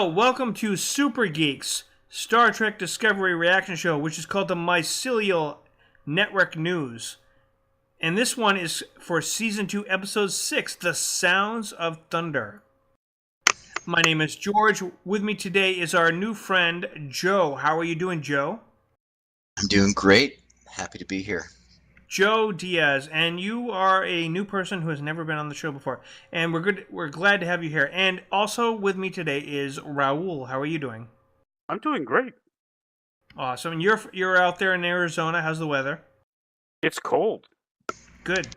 Well, welcome to Super Geeks Star Trek Discovery reaction show, which is called the Mycelial Network News. And this one is for Season 2, Episode 6, The Sounds of Thunder. My name is George. With me today is our new friend, Joe. How are you doing, Joe? I'm doing great. Happy to be here. Joe Diaz, and you are a new person who has never been on the show before. And we're glad to have you here. And also with me today is Raul. How are you doing? I'm doing great. Awesome. And you're out there in Arizona. How's the weather? It's cold. Good.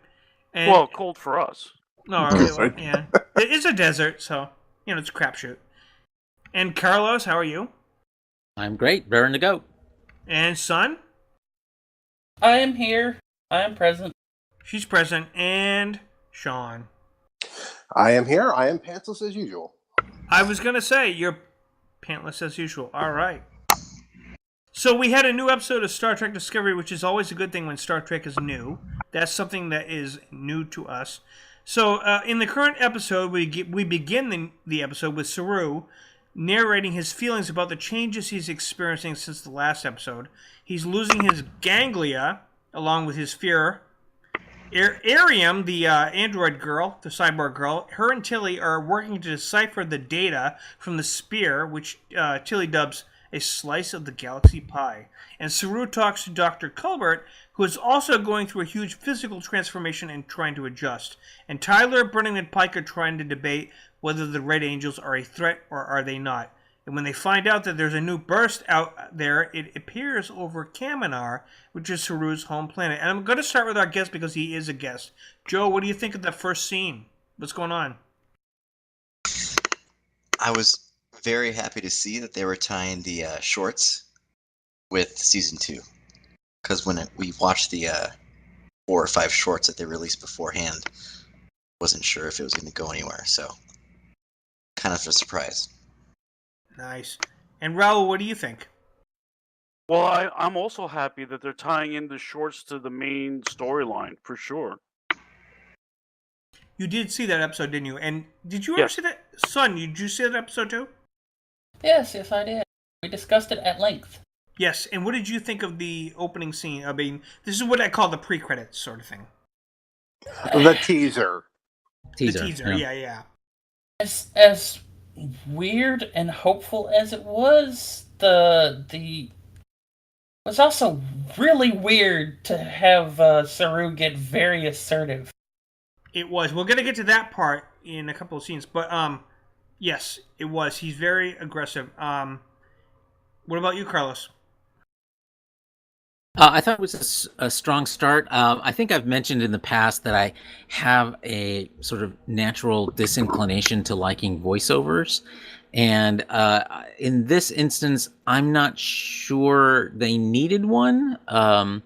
And, Well, cold for us. No, well, yeah. It is a desert, so it's a crapshoot. And Carlos, how are you? I'm great. Raring to go. And Son? I am here. I am present. She's present. And Sean? I am here. I am pantsless as usual. I was going to say, you're pantless as usual. All right. So we had a new episode of Star Trek Discovery, which is always a good thing when Star Trek is new. That's something that is new to us. So in the current episode, we begin the episode with Saru narrating his feelings about the changes he's experiencing since the last episode. He's losing his ganglia, along with his fear. Ariam, the android girl, the cyborg girl, her and Tilly are working to decipher the data from the spear, which Tilly dubs a slice of the galaxy pie. And Saru talks to Dr. Culbert, who is also going through a huge physical transformation and trying to adjust. And Tyler, Burnham, and Pike are trying to debate whether the Red Angels are a threat or are they not. And when they find out that there's a new burst out there, it appears over Kaminar, which is Saru's home planet. And I'm going to start with our guest because he is a guest. Joe, what do you think of that first scene? What's going on? I was very happy to see that they were tying the shorts with Season 2. Because when we watched the 4 or 5 shorts that they released beforehand, wasn't sure if it was going to go anywhere. So, kind of a surprise. Nice. And Raul, what do you think? Well, I'm also happy that they're tying in the shorts to the main storyline, for sure. You did see that episode, didn't you? And did you ever see that? Son, did you see that episode too? Yes, I did. We discussed it at length. Yes, and what did you think of the opening scene? I mean, this is what I call the pre-credits sort of thing. The teaser. The teaser, yeah. As weird and hopeful as it was, the was also really weird to have Saru get very assertive. It was. We're going to get to that part in a couple of scenes, but yes, it was. He's very aggressive. What about you, Carlos? I thought it was a strong start. I think I've mentioned in the past that I have a sort of natural disinclination to liking voiceovers. And in this instance, I'm not sure they needed one. For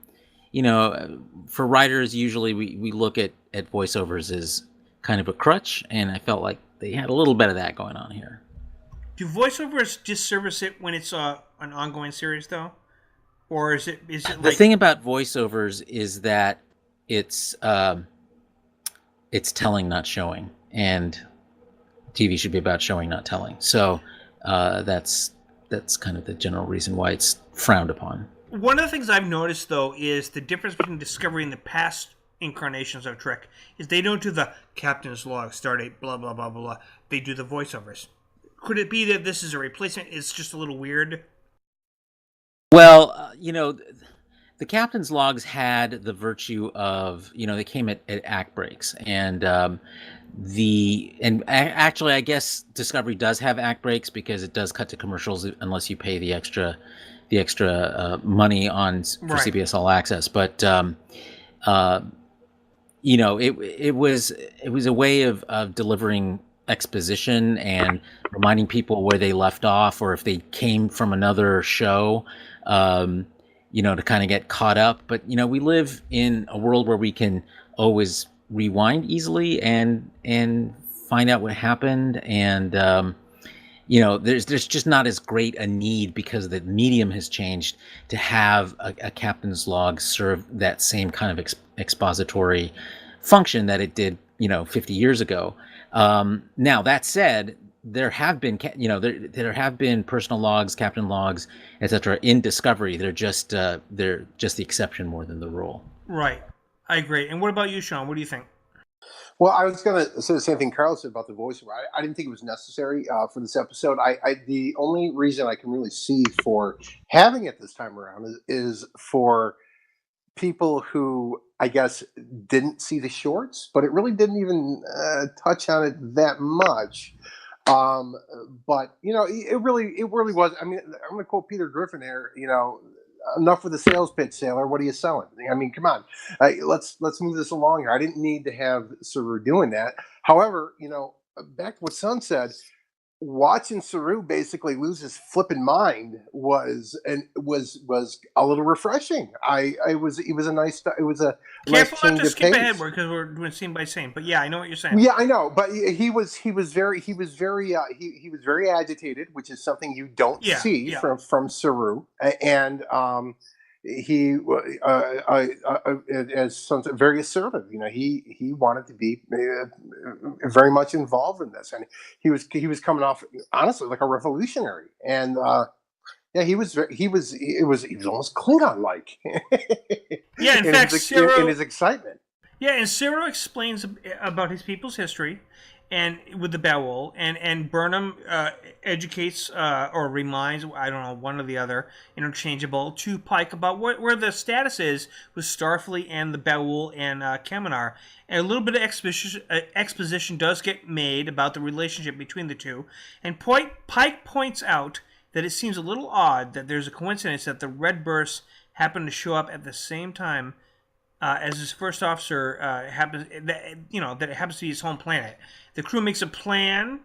writers, usually we look at voiceovers as kind of a crutch, and I felt like they had a little bit of that going on here. Do voiceovers disservice it when it's an ongoing series, though? Or is it like... The thing about voiceovers is that it's telling, not showing, and TV should be about showing, not telling. So that's kind of the general reason why it's frowned upon. One of the things I've noticed, though, is the difference between Discovery and the past incarnations of Trek is they don't do the Captain's Log, Stardate, blah, blah, blah, blah, blah. They do the voiceovers. Could it be that this is a replacement? It's just a little weird? Well, the captain's logs had the virtue of, they came at act breaks, and actually, I guess Discovery does have act breaks because it does cut to commercials unless you pay the extra money for CBS All Access. But it was a way of delivering exposition and reminding people where they left off, or if they came from another show, to kind of get caught up. But we live in a world where we can always rewind easily and find out what happened, and there's just not as great a need, because the medium has changed, to have a captain's log serve that same kind of expository function that it did 50 years ago. Now, that said, there have been, there have been personal logs, captain logs, etc. in Discovery. They're just the exception more than the rule. Right. I agree. And what about you, Sean? What do you think? Well, I was going to say the same thing Carl said about the voiceover. I didn't think it was necessary for this episode. The only reason I can really see for having it this time around is for people who I guess didn't see the shorts, but it really didn't even touch on it that much. But it really was. I mean, I'm going to quote Peter Griffin here. Enough with the sales pitch, sailor. What are you selling? I mean, come on. Let's move this along here. I didn't need to have Saru doing that. However, back to what Son said, watching Saru basically lose his flipping mind was a little refreshing. It was a nice Careful nice not change to of skip pace. ahead because we're doing scene by scene. But yeah, I know what you're saying. Yeah, I know, but he was very agitated, which is something you don't see from Saru, and he as something very assertive. He wanted to be very much involved in this, and he was coming off honestly like a revolutionary, and yeah, he was almost Klingon like. Yeah, in fact, in his excitement. Yeah, and Cyril explains about his people's history, and with the Bowel, and Burnham educates or reminds, I don't know, one or the other, interchangeable, to Pike about where the status is with Starfleet and the Bowel and Kaminar. And a little bit of exposition does get made about the relationship between the two, and Pike points out that it seems a little odd that there's a coincidence that the Red Burst happened to show up at the same time as his first officer happens, that it happens to be his home planet. The crew makes a plan,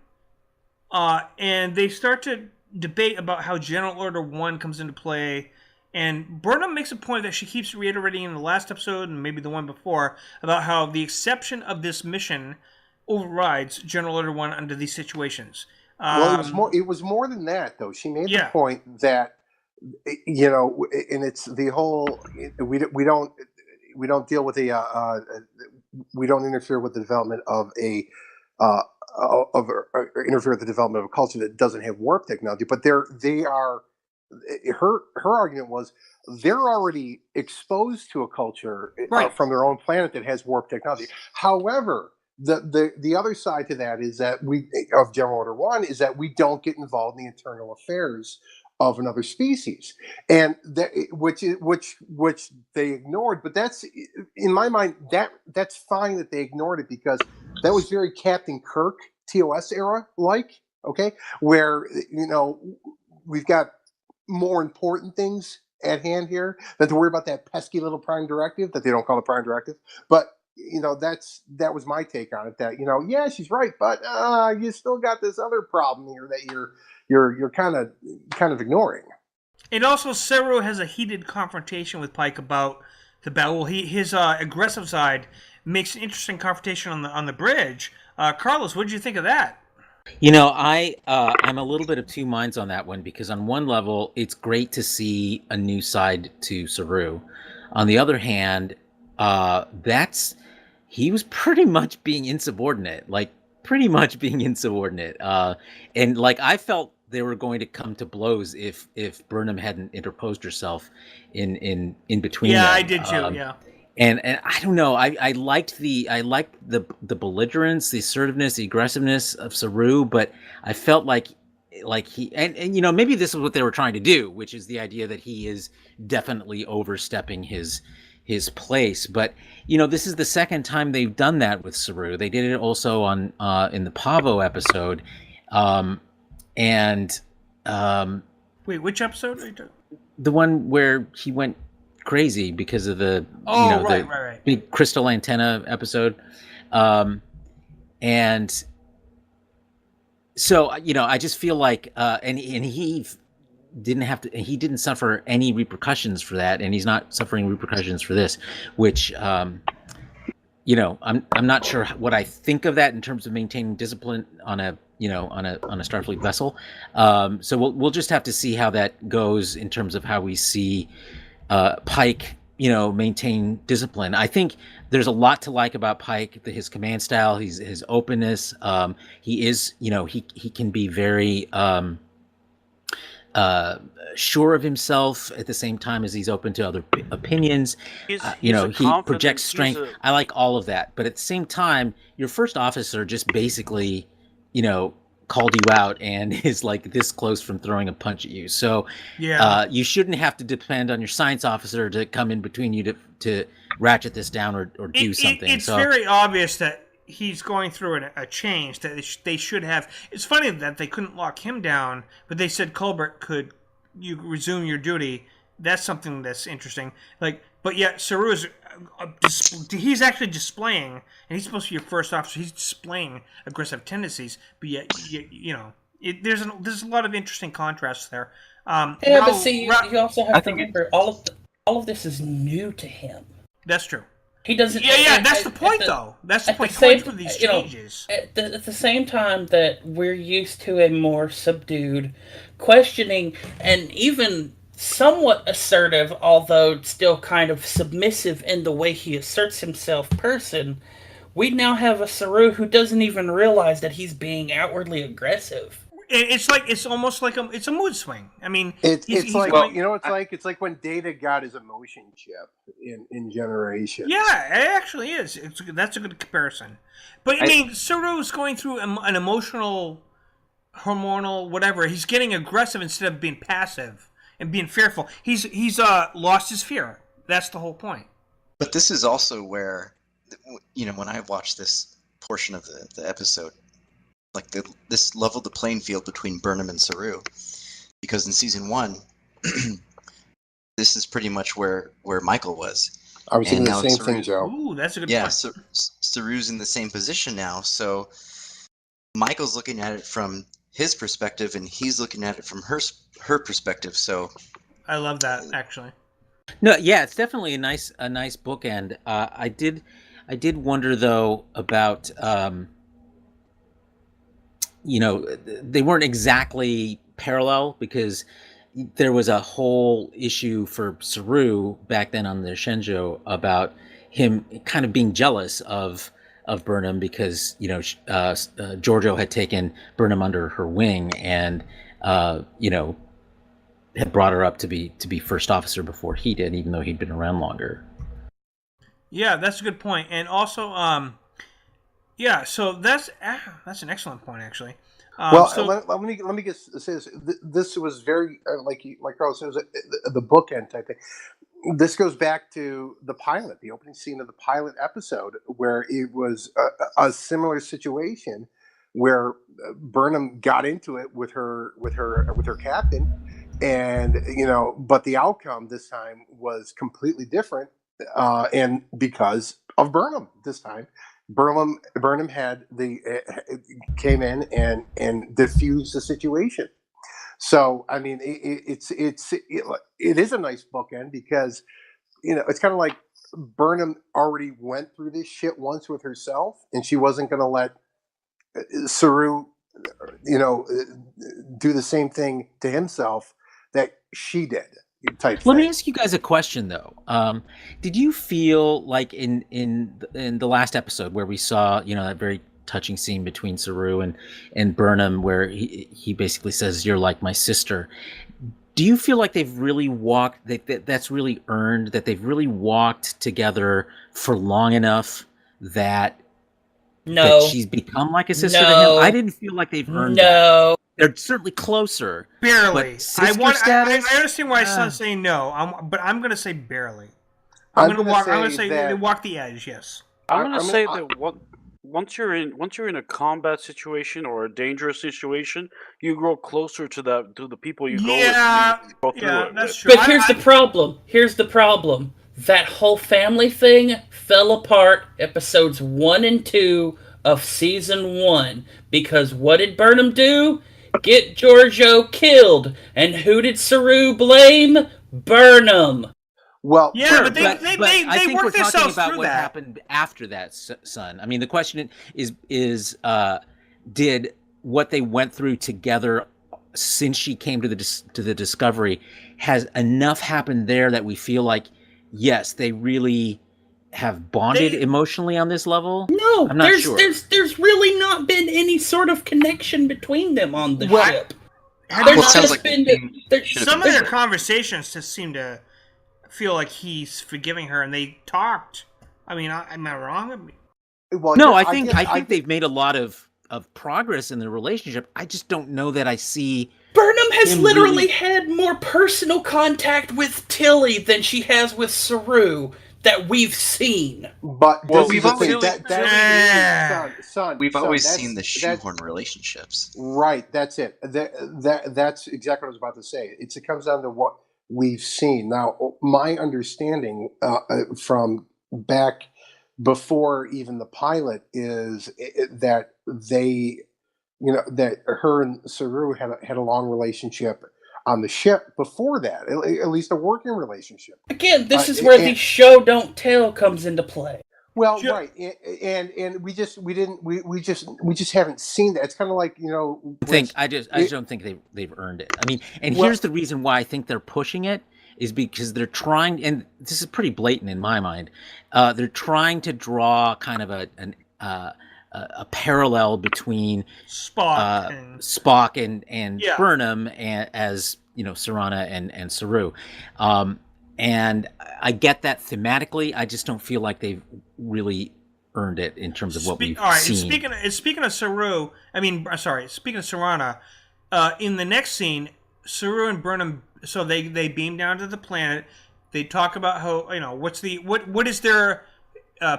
and they start to debate about how General Order 1 comes into play. And Burnham makes a point that she keeps reiterating in the last episode and maybe the one before about how the exception of this mission overrides General Order 1 under these situations. Well, it was more than that, though. She made the point that and it's the whole we don't deal with we don't interfere with the development of interfere with the development of a culture that doesn't have warp technology. But they are. Her argument was they're already exposed to a culture from their own planet that has warp technology. However, the other side to that is that of General Order 1 is that we don't get involved in the internal affairs of another species, and that which they ignored. But that's, in my mind, that's fine that they ignored it, because that was very Captain Kirk TOS era like, okay, where we've got more important things at hand here than to worry about that pesky little Prime Directive that they don't call the Prime Directive. But that was my take on it. That yeah, she's right, but you still got this other problem here that you're kind of ignoring. And also, Saru has a heated confrontation with Pike about the battle. His aggressive side makes an interesting confrontation on the bridge. Carlos, what did you think of that? I'm a little bit of two minds on that one, because on one level, it's great to see a new side to Saru. On the other hand, he was pretty much being insubordinate, and I felt they were going to come to blows if Burnham hadn't interposed herself in between. Yeah, them. I did too. Yeah. And I don't know. I liked the belligerence, the assertiveness, the aggressiveness of Saru, but I felt like he and maybe this is what they were trying to do, which is the idea that he is definitely overstepping his place. But this is the second time they've done that with Saru. They did it also on in the Pavo episode, wait, which episode are you talking? The one where he went crazy because of the right. big crystal antenna episode, and so I just feel like and he didn't suffer any repercussions for that, and he's not suffering repercussions for this, which I'm not sure what I think of that in terms of maintaining discipline on a Starfleet vessel. So we'll just have to see how that goes in terms of how we see Pike maintain discipline. I think there's a lot to like about Pike, his command style, his openness. He is, he can be very sure of himself at the same time as he's open to other opinions. He's He projects strength. I like all of that, but at the same time, your first officer just basically, called you out and is like this close from throwing a punch at you. So you shouldn't have to depend on your science officer to come in between you to ratchet this down or do something. It's very obvious that he's going through a change that they should have. It's funny that they couldn't lock him down, but they said, Colbert, could you resume your duty? That's something that's interesting. But yet Saru is he's actually displaying, and he's supposed to be your first officer. He's displaying aggressive tendencies, but yet there's a lot of interesting contrasts there. But see, you also have to remember all of this is new to him. That's true. He doesn't. Yeah. That's the point, though. That's the point. Going through these changes. At the same time that we're used to a more subdued, questioning, and even somewhat assertive, although still kind of submissive in the way he asserts himself person, we now have a Saru who doesn't even realize that he's being outwardly aggressive. It's almost like it's a mood swing. I mean, it's like when Data got his emotion chip in Generations. Yeah, it actually is. That's a good comparison. But I mean, Saru's going through an emotional, hormonal, whatever. He's getting aggressive instead of being passive and being fearful. He's lost his fear. That's the whole point. But this is also where, when I watched this portion of the episode, like this leveled the playing field between Burnham and Saru, because in season 1, this is pretty much where Michael was. I was thinking the same thing, Joe. Ooh, that's a good point. Yeah, Saru's in the same position now, so Michael's looking at it from his perspective, and he's looking at it from her perspective. So I love that, actually. No, yeah, it's definitely a nice bookend. I did wonder though about they weren't exactly parallel, because there was a whole issue for Saru back then on the Shenzhou about him kind of being jealous of Burnham because Giorgio had taken Burnham under her wing and had brought her up to be first officer before he did, even though he'd been around longer. Yeah, that's a good point. And also, so that's an excellent point, actually. Let me just say this. This was very like Carl said, the bookend type thing. This goes back to the pilot, the opening scene of the pilot episode, where it was a similar situation where Burnham got into it with her captain, and but the outcome this time was completely different, and because of Burnham this time. Burnham had came in and diffused the situation. So I mean, it is a nice bookend because it's kind of like Burnham already went through this shit once with herself, and she wasn't going to let Saru, do the same thing to himself that she did. Let me ask you guys a question though. Did you feel like in the last episode where we saw that very touching scene between Saru and Burnham, where he basically says, "You're like my sister"? Do you feel like they've really walked? That's really earned. That they've really walked together for long enough that she's become like a sister to him? I didn't feel like they've earned. No. That. They're certainly closer. Barely. I understand why Son's saying no, but I'm going to say barely. I'm going to say they walk the edge. Yes. I'm going to say that once you're in a combat situation or a dangerous situation, you grow closer to the people you go through. Yeah, that's true. But here's the problem. That whole family thing fell apart episodes 1 and 2 of season 1 because what did Burnham do? Get Giorgio killed. And who did Saru blame? Burnham. Well, yeah, but I think we're talking about what that. happened after that, son. I mean, the question is did what they went through together since she came to the Discovery, has enough happened there that we feel like yes, they really have bonded emotionally on this level. No, I'm not sure. There's really not been any sort of connection between them on the ship. Well, it sounds like some of their conversations just seem to feel like he's forgiving her, and they talked. I mean, am I wrong? Well, no, I think they've made a lot of progress in their relationship. I just don't know that I see. Burnham has literally had more personal contact with Tilly than she has with Saru that we've seen. But we've always seen the shoehorn relationships. Right, that's it. That's exactly what I was about to say. It comes down to what we've seen. Now, my understanding from back before even the pilot is that they, that her and Saru had a long relationship on the ship before that, at least a working relationship. Again, this is where the show don't tell comes into play. Well, right, and we just haven't seen that. It's kind of like I just don't think they've earned it. I mean, and here's the reason why I think they're pushing it is because they're trying, and this is pretty blatant in my mind. They're trying to draw kind of a parallel between Spock and Burnham as Sarana and Saru. And I get that thematically. I just don't feel like they've really earned it in terms of what we've seen. Speaking of Saru, speaking of Sarana, in the next scene, Saru and Burnham, so they beam down to the planet. They talk about how what is their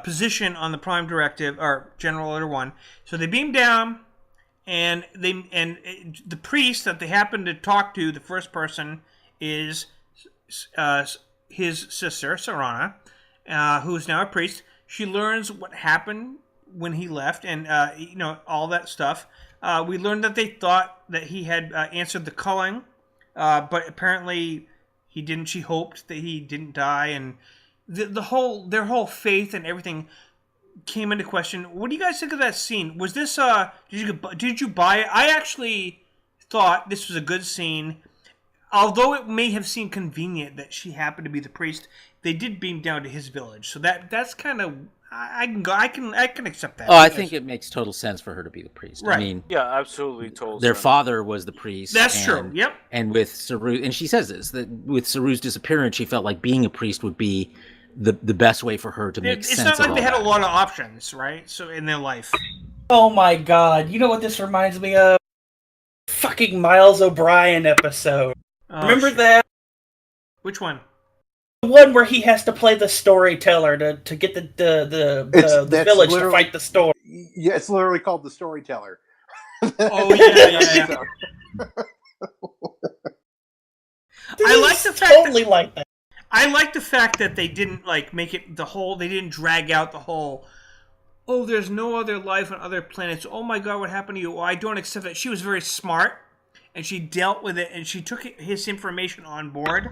position on the Prime Directive or General Order 1. So they beam down, and the priest that they happen to talk to, the first person, is his sister Sarana, who is now a priest. She learns what happened when he left, and all that stuff. We learned that they thought that he had answered the culling, but apparently he didn't. She hoped that he didn't die, and their whole faith and everything came into question. What do you guys think of that scene? Was this did you buy it? I actually thought this was a good scene. Although it may have seemed convenient that she happened to be the priest, they did beam down to his village. So that's kind of I can accept that. Oh, I think it makes total sense for her to be the priest. Right. I mean, yeah, absolutely, total. Their father was the priest. That's true. Yep. And with Saru, and she says this, that with Saru's disappearance, she felt like being a priest would be the best way for her to make sense. It's not like they had a lot of options, right? So in their life. Oh my God! You know what this reminds me of? Fucking Miles O'Brien episode. Remember that? Which one? The one where he has to play the storyteller to get the village to fight the storm. Yeah, it's literally called The Storyteller. Oh yeah. I like the fact that I like the fact that they didn't make it they didn't drag out the whole. Oh, there's no other life on other planets. Oh my God, what happened to you? Oh, I don't accept that. She was very smart. And she dealt with it, and she took his information on board.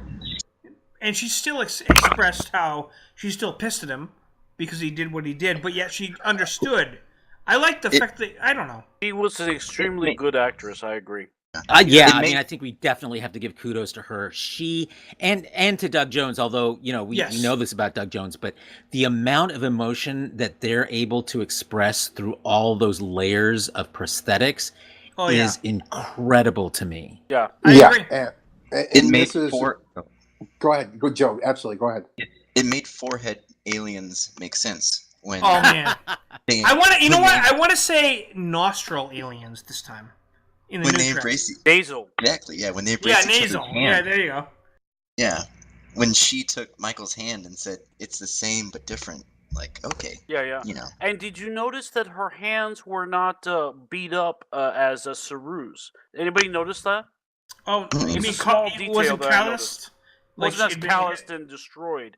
And she still expressed how she's still pissed at him because he did what he did, but yet she understood. I like the fact that, I don't know. She was an extremely good actress, I agree. I think we definitely have to give kudos to her. She and to Doug Jones, although we know this about Doug Jones, but the amount of emotion that they're able to express through all those layers of prosthetics is incredible to me. Yeah, I agree. It made four. Go ahead, go Joe. Absolutely, go ahead. It made forehead aliens make sense when. Oh man, I want to. You know what? I want to say nostril aliens this time. In the when they embrace nasal. Exactly. Yeah, when they embrace nasal. Yeah, there you go. Yeah, when she took Michael's hand and said it's the same but different. Like, okay. Yeah. And did you notice that her hands were not beat up as Saru's? Anybody notice that? Oh, you mean small detail wasn't calloused? Wasn't as calloused and destroyed.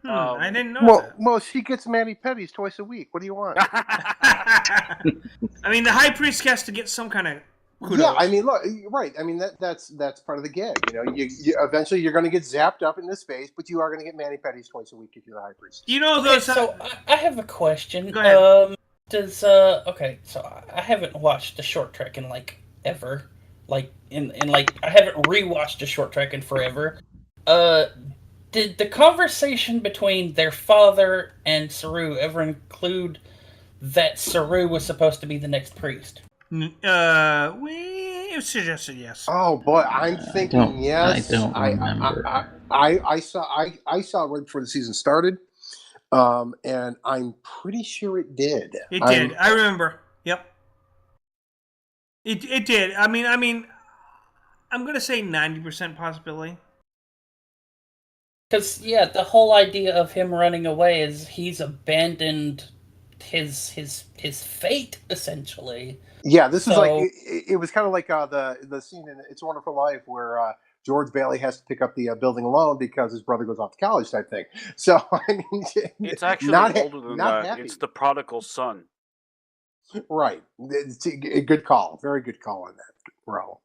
I didn't know that. Well, she gets mani-pedis twice a week. What do you want? I mean, the high priest has to get some kind of kudos. Yeah, I mean, look, right. I mean, that's part of the gig. You eventually you're going to get zapped up into space, but you are going to get mani-pedis twice a week if you're the high priest. You know those. So I have a question. Go ahead. So I haven't watched a short trek in ever. I haven't rewatched a short trek in forever. Did the conversation between their father and Saru ever include that Saru was supposed to be the next priest? We suggested yes. Oh boy, I'm thinking yes. I don't remember. I saw it right before the season started, and I'm pretty sure it did. It did. I remember. Yep. It did. I mean, I'm gonna say 90% possibility. Because the whole idea of him running away is he's abandoned his fate essentially. Yeah, this is like it was kind of like the scene in It's a Wonderful Life where George Bailey has to pick up the building alone because his brother goes off to college type thing. So I mean, it's actually older than that. Happy. It's the prodigal son. Right. It's a good call. Very good call on that, bro.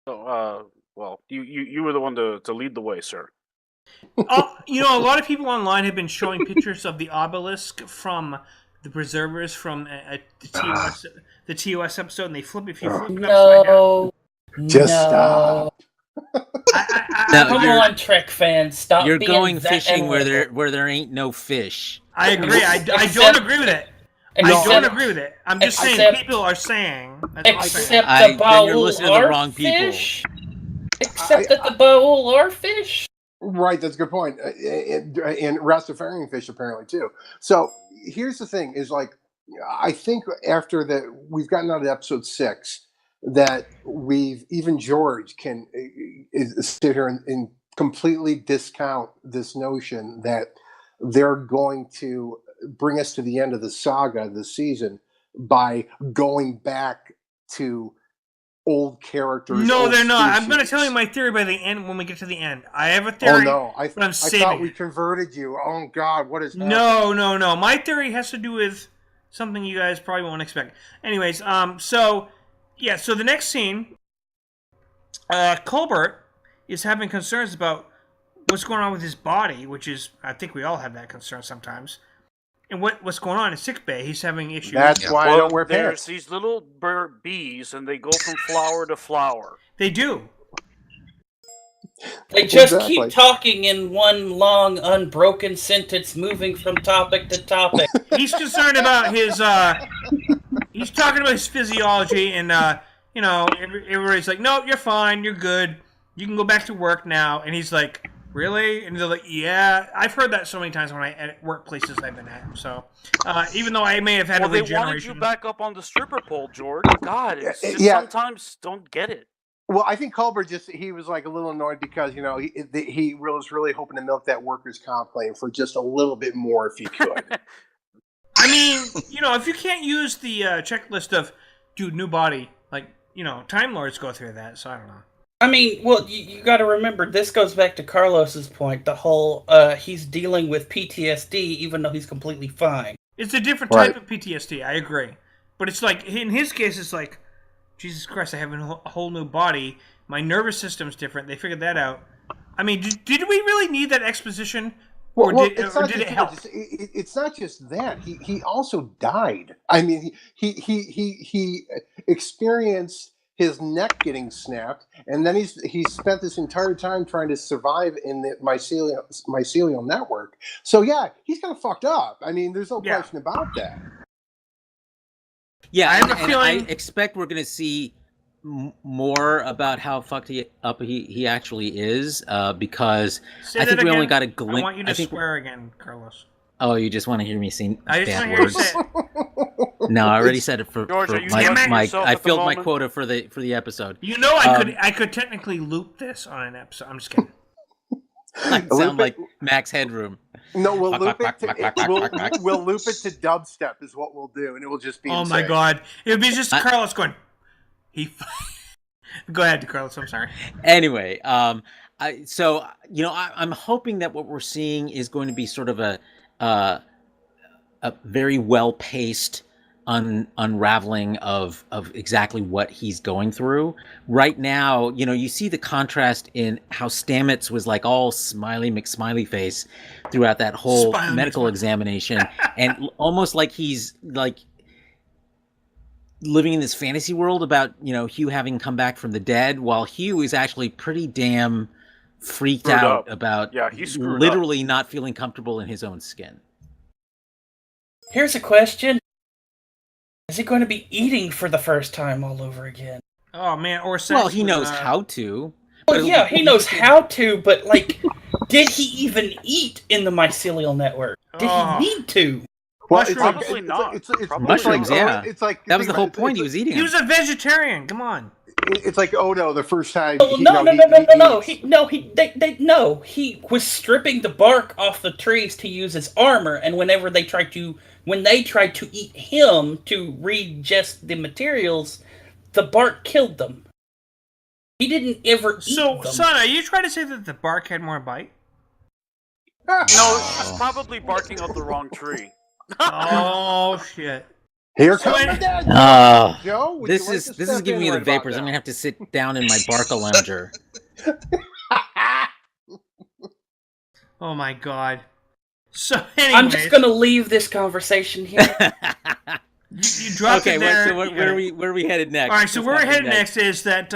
So, well, you were the one to lead the way, sir. A lot of people online have been showing pictures of the obelisk from the preservers from the TOS episode, and they flip it upside down. Just stop. Come on, Trek fans, stop. You're going fishing where there ain't no fish. I agree. I don't agree with it. I don't agree with it. I'm just saying people are saying. Except the Baul you're listening to the wrong people. Except that the Baul are fish. Right, that's a good point. And Rastafarian fish apparently too. So here's the thing: is like I think after that we've gotten out of episode 6 that even George can sit here and completely discount this notion that they're going to bring us to the end of the saga, the season, by going back to old characters. No, they're not. I'm going to tell you my theory by the end when we get to the end. I have a theory. Oh no, I thought we converted you. Oh God, what is happening? No. My theory has to do with something you guys probably won't expect. Anyways, so the next scene, Colbert is having concerns about what's going on with his body, which is, I think we all have that concern sometimes. And what's going on in sickbay? He's having issues. That's why I don't wear pants. There's these little bees, and they go from flower to flower. They do. They just keep talking in one long, unbroken sentence, moving from topic to topic. He's concerned about his. He's talking about his physiology, and everybody's like, "No, you're fine. You're good. You can go back to work now." And he's like, "Really?" And they're like, "Yeah." I've heard that so many times when at workplaces I've been at. So, even though I may have had a regeneration. They wanted you back up on the stripper pole, George. God, it's just sometimes don't get it. Well, I think Colbert he was like a little annoyed because he was really hoping to milk that workers' comp claim for just a little bit more if he could. I mean, if you can't use the checklist of new body, like Time Lords go through that, so I don't know. I mean, well, you got to remember, this goes back to Carlos's point. The whole he's dealing with PTSD, even though he's completely fine. It's a different type of PTSD. I agree, but it's like in his case, it's like, Jesus Christ, I have a whole new body. My nervous system's different. They figured that out. I mean, did we really need that exposition? Or did it help? It's not just that. He also died. I mean, he experienced his neck getting snapped, and then he spent this entire time trying to survive in the mycelial network. So yeah, he's kind of fucked up. I mean, there's no question about that. Yeah, I expect we're going to see more about how fucked up he actually is, because I think we only got a glimpse. I want you to swear again, Carlos. Oh, you just want to hear me say I bad words? Say it. No, I already said it for George, my I filled my quota for the episode. I could technically loop this on an episode. I'm just kidding. I sound like Max Headroom. No, we'll loop it to dubstep is what we'll do, and it will just be. Oh insane. my God! It'll be just Carlos going. Go ahead, Carlos. I'm sorry. Anyway, I'm hoping that what we're seeing is going to be sort of a very well paced unraveling of exactly what he's going through right now. You see the contrast in how Stamets was like all smiley McSmiley face throughout that whole medical examination, and almost like he's like living in this fantasy world about Hugh having come back from the dead, while Hugh is actually pretty damn freaked Screwed out up. about He screwed literally not feeling comfortable in his own skin. Here's a question. Is he going to be eating for the first time all over again? Oh man, or Well, he knows how to. Well, yeah, he knows how to, but like, did he even eat in the mycelial network? Did he need to? Well, Mushrooms. Probably not. It's Mushrooms, like, yeah. It's like That was the whole it's point. He was eating. He was a vegetarian. Come on. It's like Odo the first time. Oh, no. He was stripping the bark off the trees to use as armor, and when they tried to eat him to regest the materials, the bark killed them. He didn't ever eat them. So, son, are you trying to say that the bark had more bite? No, she's probably barking up the wrong tree. Oh shit! Here comes the dad. Joe, would this you like is to this is step giving in me the right about vapors. I'm now? gonna have to sit down in my Barcalounger. Oh my god. So anyway, I'm just gonna leave this conversation here. you dropped Okay, it there. so where are we headed next? All right, so What's where we're headed happening next is that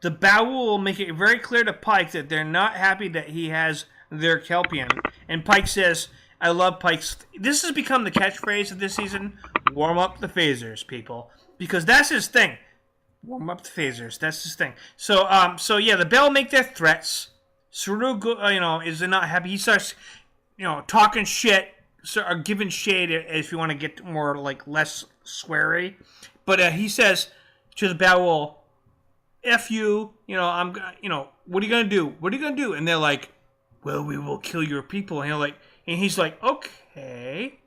the Bow will make it very clear to Pike that they're not happy that he has their Kelpian, and Pike says, "I love Pike's." This has become the catchphrase of this season: "Warm up the phasers, people," because that's his thing. Warm up the phasers. That's his thing. So, yeah, the Bell make their threats. Saru, is not happy. He starts, talking shit, or giving shade if you want to get more less sweary. But he says to the Bow, "F you, what are you gonna do? What are you gonna do?" And they're like, "Well, we will kill your people." And he's like, "Okay."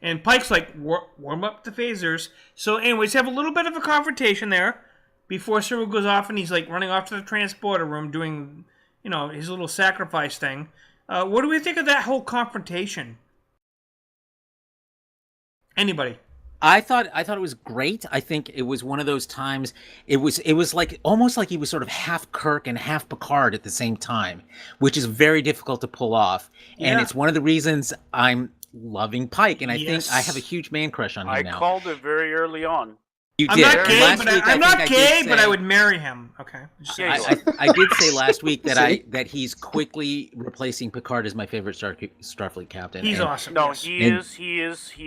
And Pike's like, "Warm up the phasers." So, anyways, have a little bit of a confrontation there before Saru goes off, and he's like running off to the transporter room doing, his little sacrifice thing. What do we think of that whole confrontation? Anybody? I thought it was great. I think it was one of those times. It was like almost like he was sort of half Kirk and half Picard at the same time, which is very difficult to pull off. Yeah. And it's one of the reasons I'm loving Pike. And I Yes. think I have a huge man crush on him I now. called it very early on. You I'm did. not gay, Last but week, I'm not think gay, did but say- I would marry him. Okay. Just Yeah, saying. you I did say last week that See? that he's quickly replacing Picard as my favorite Starfleet captain. He's And awesome. No, yes. he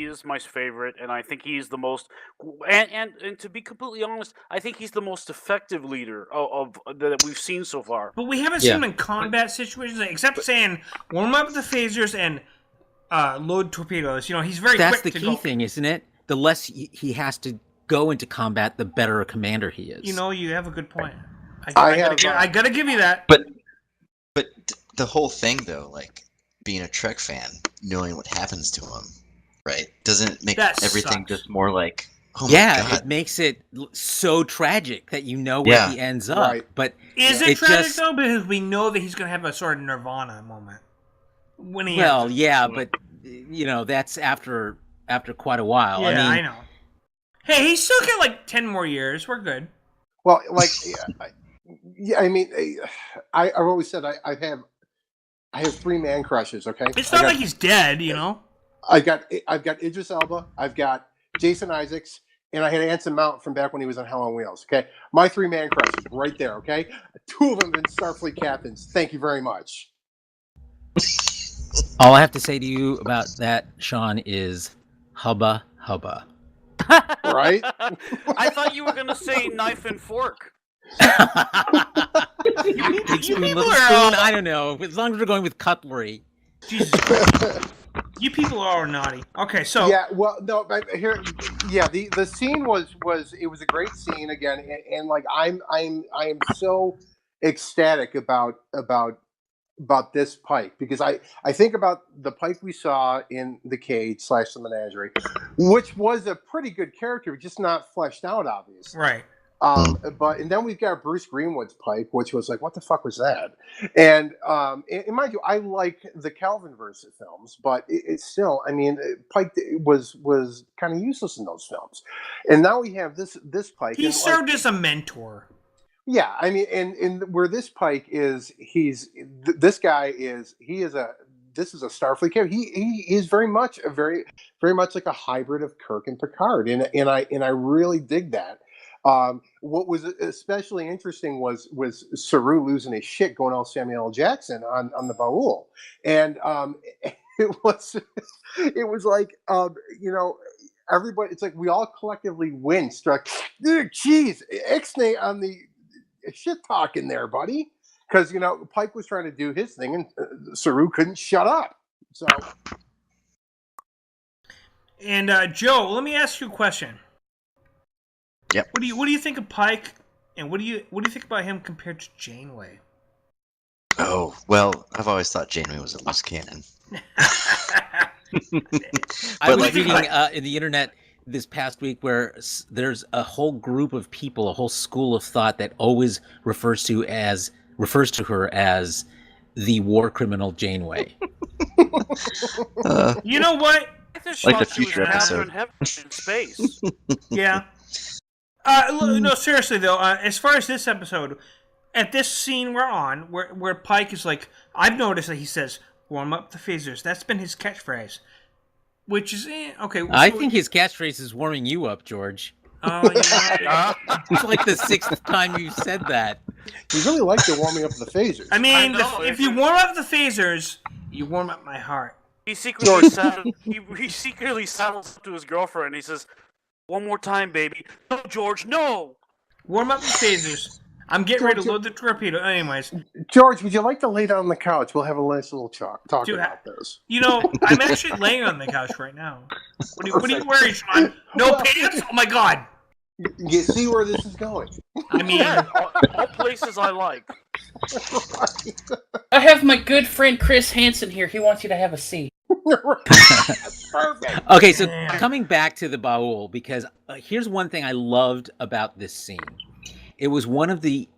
is my favorite, and I think he's the most. And to be completely honest, I think he's the most effective leader of that we've seen so far. But we haven't seen him in combat situations, except saying warm up the phasers and load torpedoes. He's very That's quick the to key go. thing, isn't it? The less he has to go into combat, the better a commander he is. You have a good point. I I gotta give you that. But the whole thing, though, like being a Trek fan, knowing what happens to him, right, doesn't make That everything sucks. just more like, oh yeah, my god. it makes it so tragic that where he ends up. Right. But Is it it tragic just- though? Because we know that he's gonna have a sort of Nirvana moment when he. well, ends it. yeah, but that's after quite a while. Yeah, I mean, know. Hey, he's still got 10 more years. We're good. Well, I mean, I've always said I have three man crushes. Okay, It's not like he's dead, I've got Idris Elba, I've got Jason Isaacs, and I had Anson Mount from back when he was on Hell on Wheels. Okay, my three man crushes right there. Okay, two of them have been Starfleet captains. Thank you very much. all I have to say to you about that, Sean, is hubba hubba. Right? I thought you were gonna say knife and fork. Big spoon, people little are spoon. all- I don't know. As long as we're going with cutlery. Jesus Christ. You people are naughty. Okay, so Yeah, well, no, but here, yeah, the scene was it was a great scene again, and like I am so ecstatic about this Pike because I think about the Pike we saw in the Cage / the Menagerie, which was a pretty good character, just not fleshed out, obviously. right. And then we've got Bruce Greenwood's Pike, which was like, what the fuck was that? And mind you, I like the Kelvin versus films, but it's still, I mean, Pike was kind of useless in those films. And now we have this Pike. He and, served as a mentor. Yeah, I mean, and where this Pike is, this is a Starfleet character. He is very much like a hybrid of Kirk and Picard, and I really dig that. What was especially interesting was Saru losing his shit, going all Samuel L. Jackson on the Baul, and it was it was like everybody. It's like we all collectively winced. Like, geez, Ixnay on the shit talking there, buddy, because Pike was trying to do his thing, and Saru couldn't shut up. So, and Joe, let me ask you a question. Yep. What do you think of Pike, and what do you think about him compared to Janeway? Oh, well, I've always thought Janeway was a loose cannon. I was reading in the internet this past week where there's a whole group of people, a whole school of thought that always refers to her as the war criminal Janeway. You know what? Like the future episode. In space. Yeah. No, seriously though. As far as this episode, at this scene we're on, where Pike is like, I've noticed that he says, "Warm up the phasers." That's been his catchphrase, which is okay. I think his catchphrase is warming you up, George. Oh, It's like the 6th time you said that. You really like the warming up of the phasers. I mean, if you warm up the phasers, you warm up my heart. He secretly saddles up to his girlfriend and he says, "One more time, baby." "No, George, no!" Warm up the phasers. I'm getting ready to load the torpedo. Anyways. George, would you like to lay down on the couch? We'll have a nice little talk Dude, about this. I'm actually laying on the couch right now. What are you wearing, Sean? No pants? Oh my god. You see where this is going? I mean, all places I like. I have my good friend Chris Hansen here. He wants you to have a seat. Perfect. Okay, so coming back to the Baul, because here's one thing I loved about this scene. It was one of the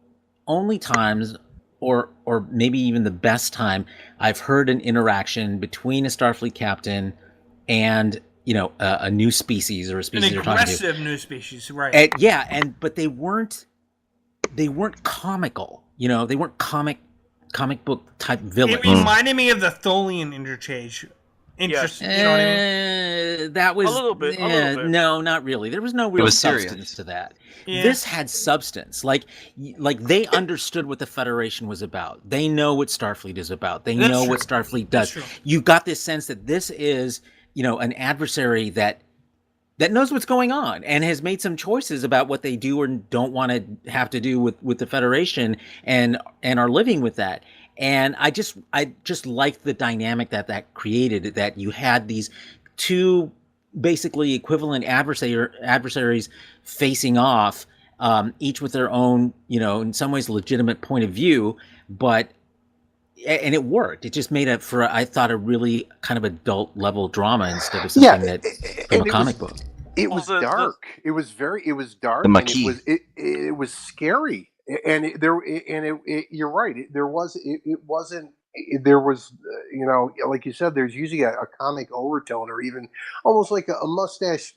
only times, or maybe even the best time, I've heard an interaction between a Starfleet captain and a new species or a species an they're talking to. aggressive new species, right? But they weren't comical. They weren't comic book type villains. It reminded me of the Tholian interchange. Interesting. You know what I mean? That was a little bit. No, not really. There was no real substance serious. to that. Yeah. This had substance. Like they understood what the Federation was about. They know what Starfleet is about. They know what Starfleet does. You got this sense that this is, an adversary that knows what's going on and has made some choices about what they do or don't want to have to do with the Federation and are living with that. And I just liked the dynamic that created, that you had these two basically equivalent adversaries facing off, each with their own, in some ways legitimate point of view, and it worked. It just made I thought, a really kind of adult level drama instead of something from a comic book. It was dark. It was dark. The and Maquis. it was scary. And you're right. There was like you said, there's usually a comic overtone or even almost like a mustache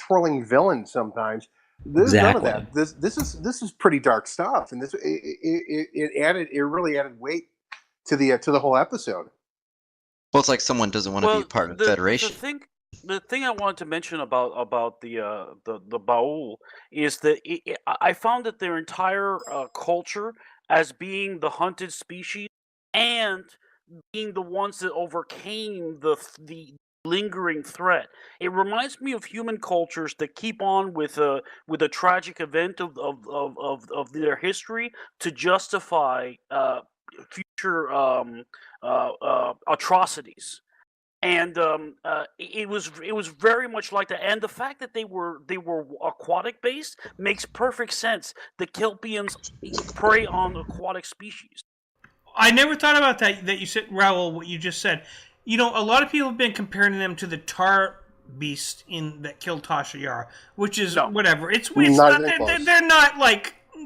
twirling villain sometimes. There's none of that. This is pretty dark stuff, and it really added weight to the whole episode. Well, it's like someone doesn't want to be part of the Federation. The thing I wanted to mention about the Baul is that I found that their entire culture, as being the hunted species and being the ones that overcame the lingering threat, it reminds me of human cultures that keep on with a tragic event of their history to justify future atrocities. And it was very much like that. And the fact that they were aquatic based makes perfect sense. The Kelpians prey on aquatic species. I never thought about that you said, Raoul, what you just said. A lot of people have been comparing them to the tar beast that killed Tasha Yar, which is whatever. It's not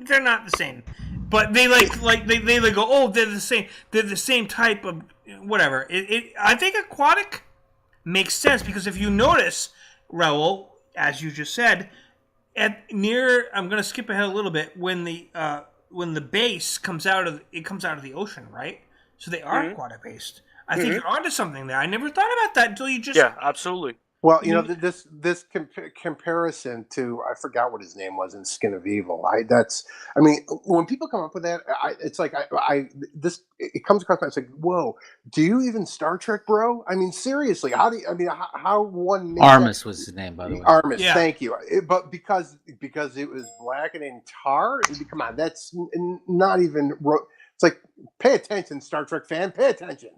they're not the same. But they they go, oh, they're the same. They're the same type of whatever. I think aquatic makes sense because if you notice, Raoul, as you just said, I'm going to skip ahead a little bit when the base comes out of the ocean, right? So they are aquatic based. I think you're onto something there. I never thought about that until you just absolutely. Well, this comparison to, I forgot what his name was in Skin of Evil. I mean, when people come up with that, it's like it comes across. It's like, whoa, do you even Star Trek, bro? I mean, seriously, how one makes Armus was his name, by the way. Armus, Yeah. thank you. But because it was black and in tar, come on, that's not even. It's like, pay attention, Star Trek fan, pay attention.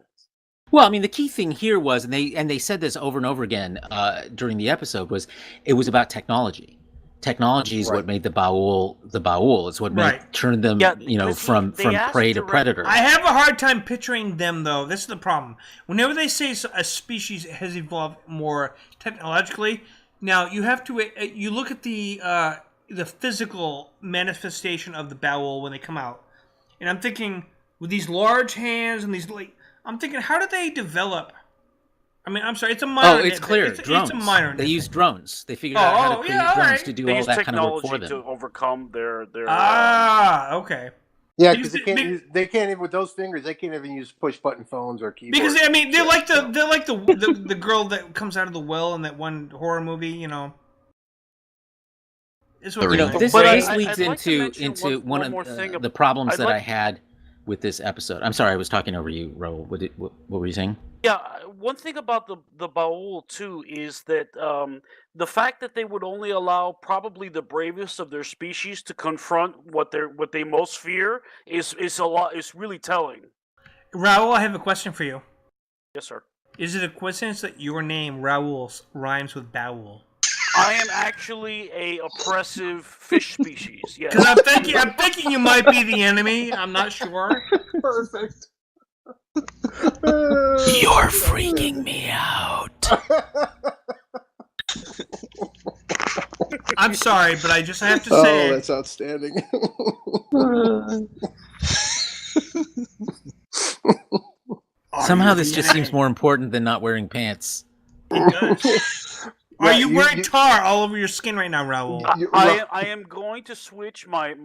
Well, I mean, the key thing here was, and they said this over and over again during the episode, was it was about technology. Technology is what made the Baul the Baul. It's what turned them, from prey to predator. I have a hard time picturing them, though. This is the problem. Whenever they say a species has evolved more technologically, now you have to you look at the physical manifestation of the Baul when they come out, and I'm thinking with these large hands and these I'm thinking, how did they develop? I mean, I'm sorry, it's a minor. Oh, it's clear. Drones. It's a minor. They use drones. They figured out how to create drones to do all that kind of work for them. To overcome their. Okay. Yeah, because they can't even with those fingers. They can't even use push button phones or keyboards. Because I mean, they're like the girl that comes out of the well in that one horror movie. It's what this leads into one of the problems that I had with this episode. I'm sorry, I was talking over you, Raul. What were you saying? Yeah, one thing about the Baul too is that the fact that they would only allow probably the bravest of their species to confront what they most fear is really telling. Raul, I have a question for you. Yes, sir. Is it a coincidence that your name Raul rhymes with Baul? I am actually a oppressive fish species. Yes. Because I'm thinking you might be the enemy. I'm not sure. Perfect. You're freaking me out. I'm sorry, but I have to say. Oh, that's outstanding. Somehow this just seems more important than not wearing pants. It does. Are you wearing tar all over your skin right now, Raul? I am going to switch my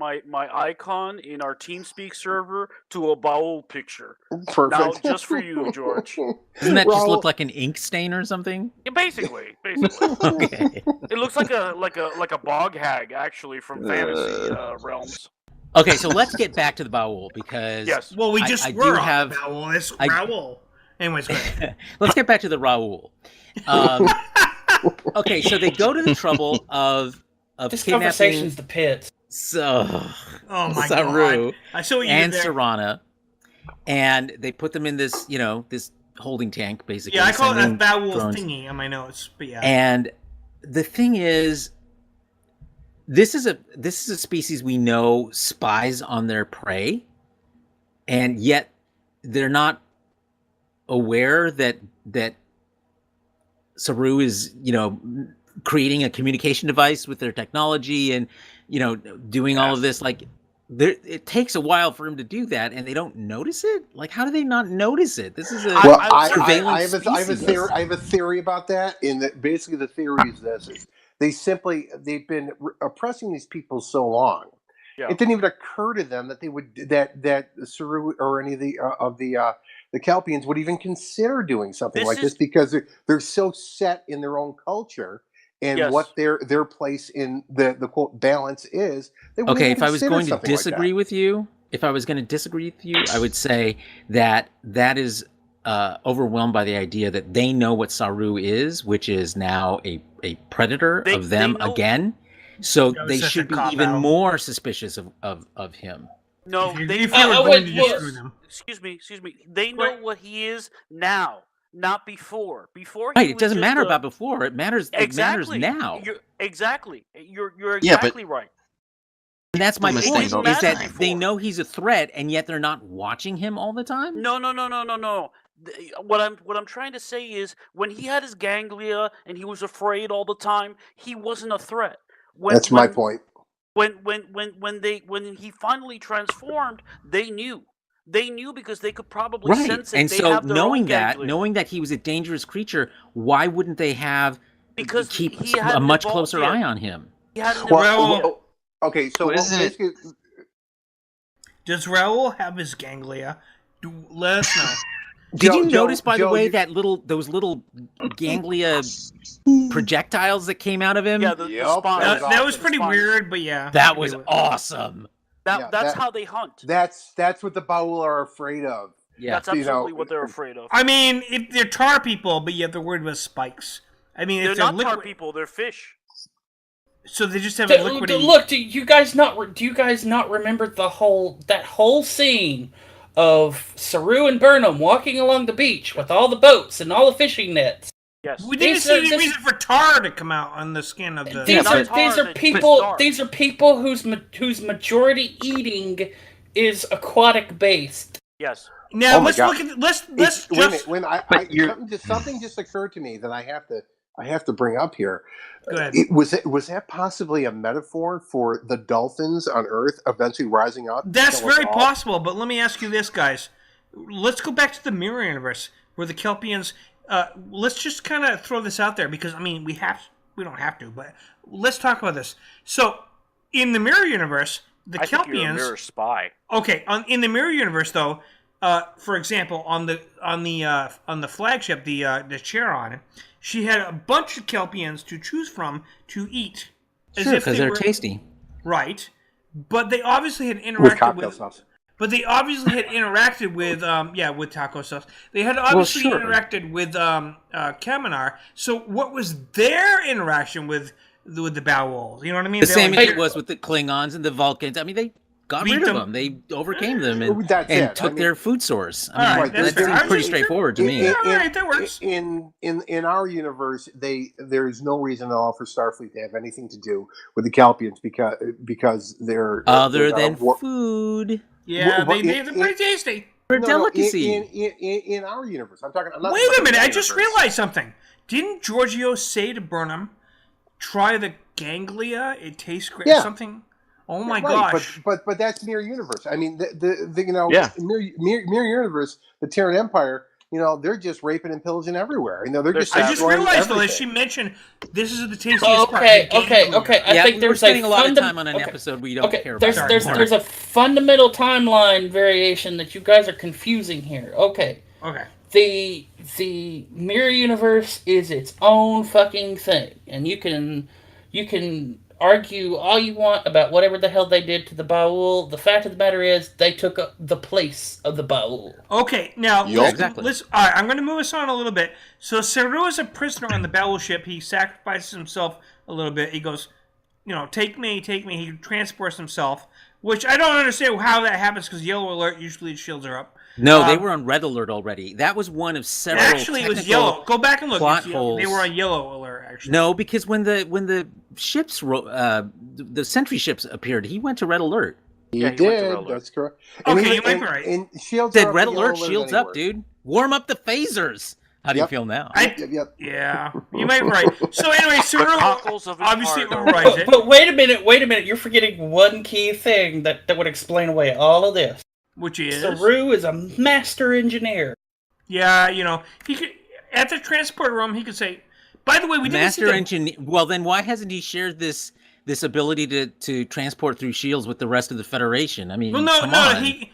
icon in our TeamSpeak server to a Baul picture. Perfect. Now, just for you, George. Doesn't that just look like an ink stain or something? Yeah, basically. Okay. It looks like a bog hag actually from fantasy realms. Okay, so let's get back to the Baul because well, we just were on Baul. It's Raul. Anyways, go ahead. Let's get back to the Raul. Okay, so they go to the trouble of this kidnapping. Conversation's the pit. So, oh my Saru God! I saw you and there. Sarana, and they put them in this, this holding tank, basically. Yeah, I call it a Baul thingy on my notes, but yeah. And the thing is, this is a species we know spies on their prey, and yet they're not aware that Saru is, creating a communication device with their technology and, doing all of this. Like, it takes a while for him to do that, and they don't notice it. Like, how do they not notice it? This is I have a theory about that. In that, basically, the theory is this: they've been oppressing these people so long. Yeah. It didn't even occur to them that they would that Saru or any of the Kelpians would even consider doing something like this because they're so set in their own culture and what their place in the quote balance is. Okay, if I was going to disagree with you, I would say that is overwhelmed by the idea that they know what Saru is, which is now a predator of them again. So they should be even more suspicious of him. No, excuse me. They know what he is now, not before. Before, right? It doesn't matter about before. It matters. Exactly. It matters now. You're exactly right. And that's my point. Is that they know he's a threat, and yet they're not watching him all the time. No. What I'm trying to say is, when he had his ganglia and he was afraid all the time, he wasn't a threat. That's my point. When he finally transformed, they knew because they could probably sense it. And so knowing that he was a dangerous creature, why wouldn't they keep a much closer eye on him? Okay, so basically, does Raul have his ganglia? Let us know. Did you notice, by the way, those little ganglia projectiles that came out of him? Yeah, the spine. That was pretty weird, but yeah. That was awesome. That's how they hunt. That's what the Baul are afraid of. Yeah. That's absolutely what they're afraid of. I mean, they're tar people, but yet they're worried about spikes. I mean, they're if not tar people; they're fish. So they just have a liquid. Look, do you guys not remember that whole scene of Saru and Burnham walking along the beach with all the boats and all the fishing nets? Yes. We didn't see any reason for tar to come out on the skin of the. These are people whose majority eating is aquatic based. Yes. Now let's look at let's just. Something just occurred to me that I have to bring up here. Go ahead. Was that possibly a metaphor for the dolphins on Earth eventually rising up? That's very possible, but let me ask you this, guys. Let's go back to the mirror universe where the Kelpians. Let's just kind of throw this out there because I mean we don't have to, but let's talk about this. So in the mirror universe, the Kelpians. Think you're a mirror spy. Okay, in the mirror universe though, for example, on the flagship, the Charon, she had a bunch of Kelpians to choose from to eat. Sure, because they're tasty. Right, but they obviously had interacted with cocktail sauce. But they obviously had interacted with with taco sauce. They had obviously interacted with Kaminar. So what was their interaction with the Baul? You know what I mean? The same as it was with the Klingons and the Vulcans. I mean, they got rid of them. They overcame them and took their food source. I mean, that seems pretty straightforward to me. All right, that works. In our universe, there's no reason at all for Starfleet to have anything to do with the Kelpians because they're other than food. Yeah, they're pretty tasty. They're a delicacy. In our universe, I'm not Wait a minute! I just realized something. Didn't Giorgio say to Burnham, "Try the ganglia. It tastes great." Yeah. Something. Oh my gosh! But that's mirror universe. I mean, mirror universe, the Terran Empire. They're just raping and pillaging everywhere. They're just. I just realized though that she mentioned this is the tastiest part. Okay. I think there's spending a lot of time on an episode we don't care about. There's a fundamental timeline variation that you guys are confusing here. Okay. The mirror universe is its own fucking thing, and you can argue all you want about whatever the hell they did to the Baul. The fact of the matter is, they took the place of the Baul. Okay, now let's. All right, I'm going to move us on a little bit. So Saru is a prisoner on the Baul ship. He sacrifices himself a little bit. He goes, take me. He transports himself, which I don't understand how that happens because yellow alert usually shields are up. No, they were on red alert already. That was one of several. Actually, it was yellow. Go back and look. Plot holes. They were on yellow alert. Actually, no, because when the ships, the sentry ships appeared, he went to red alert. He did. That's correct. Okay, you might be right. And shields said red alert, shields up, dude. Warm up the phasers. How do you feel now? Yep. Yeah, you might be right. So anyway, Saru obviously overrides it. But wait a minute. You're forgetting one key thing that would explain away all of this. Which is? Saru is a master engineer. Yeah, he could at the transport room. He could say, "By the way, we didn't see master engineer." Well, then why hasn't he shared this ability to transport through shields with the rest of the Federation? I mean,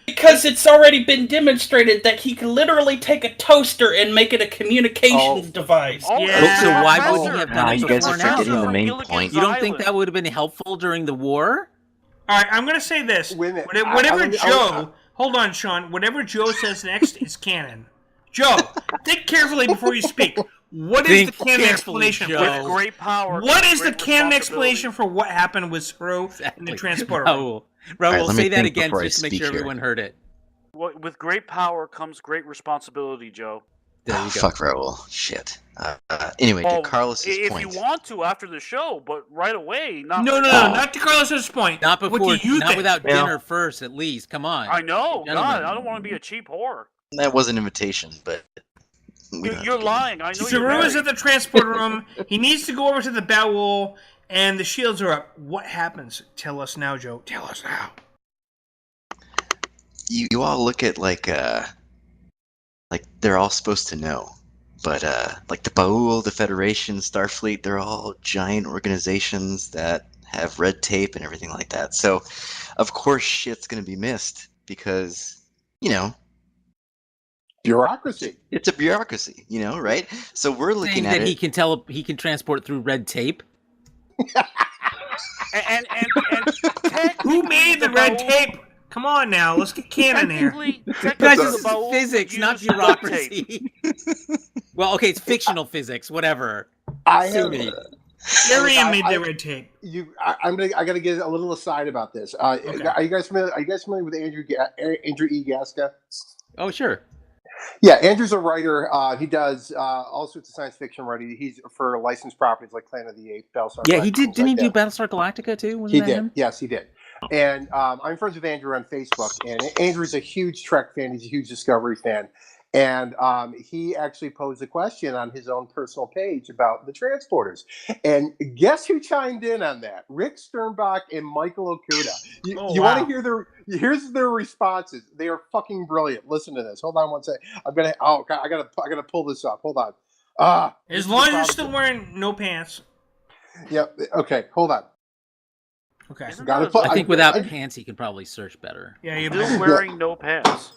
because it's already been demonstrated that he can literally take a toaster and make it a communications device. Yeah. So why would he have done it you guys before are now? forgetting the main point. You don't think that would have been helpful during the war? All right, I'm going to say this. Whatever Joe. Hold on, Sean. Whatever Joe says next is canon. Joe, think carefully before you speak. What is the canon explanation? With great power. What is the canon explanation for what happened with Saru in the transporter? Raul, say that again just to make sure everyone heard it. With great power comes great resresponsibility, Joe. There you go. Fuck Raul. Shit. Anyway, to Carlos's point. If you want to after the show, but right away. No, not to Carlos's point. Not before. What do you not think? without dinner first, at least. Come on. I know. Gentlemen. God, I don't want to be a cheap whore. That was an invitation, but you're lying. I know. Saru is at the transport room. He needs to go over to the Baul, and the shields are up. What happens? Tell us now, Joe. Tell us now. You all look at like they're all supposed to know, but like the Baul, the Federation, Starfleet, they're all giant organizations that have red tape and everything like that. So, of course, shit's gonna be missed because Bureaucracy. It's a bureaucracy, right? So we're looking Saying at that it. he can transport through red tape. And Who made the red Baul- tape? Come on now, let's get canon here. Technically, Guys, the this is Baul physics, would not use duct bureaucracy. tape. Well, okay, it's fictional physics, whatever. I Sue have. me. Arian made the red tape. I got to get a little aside about this. Okay. Are you guys familiar with Andrew E. Gasca? Oh, sure. Yeah, Andrew's a writer. He does all sorts of science fiction writing. He's for licensed properties like Planet of the Apes, Battlestar. Yeah, he did. Didn't he do that. Battlestar Galactica too? Wasn't He that did. him? Yes, he did. And I'm friends with Andrew on Facebook, and Andrew's a huge Trek fan. He's a huge Discovery fan, and he actually posed a question on his own personal page about the transporters. And guess who chimed in on that? Rick Sternbach and Michael Okuda. You want to hear here's their responses. They are fucking brilliant. Listen to this. Hold on one second. I gotta pull this up. Hold on. As long as you're still wearing no pants. Yep. Okay. Hold on. Okay. I think without pants, he could probably search better. Yeah, you're Still wearing no pants.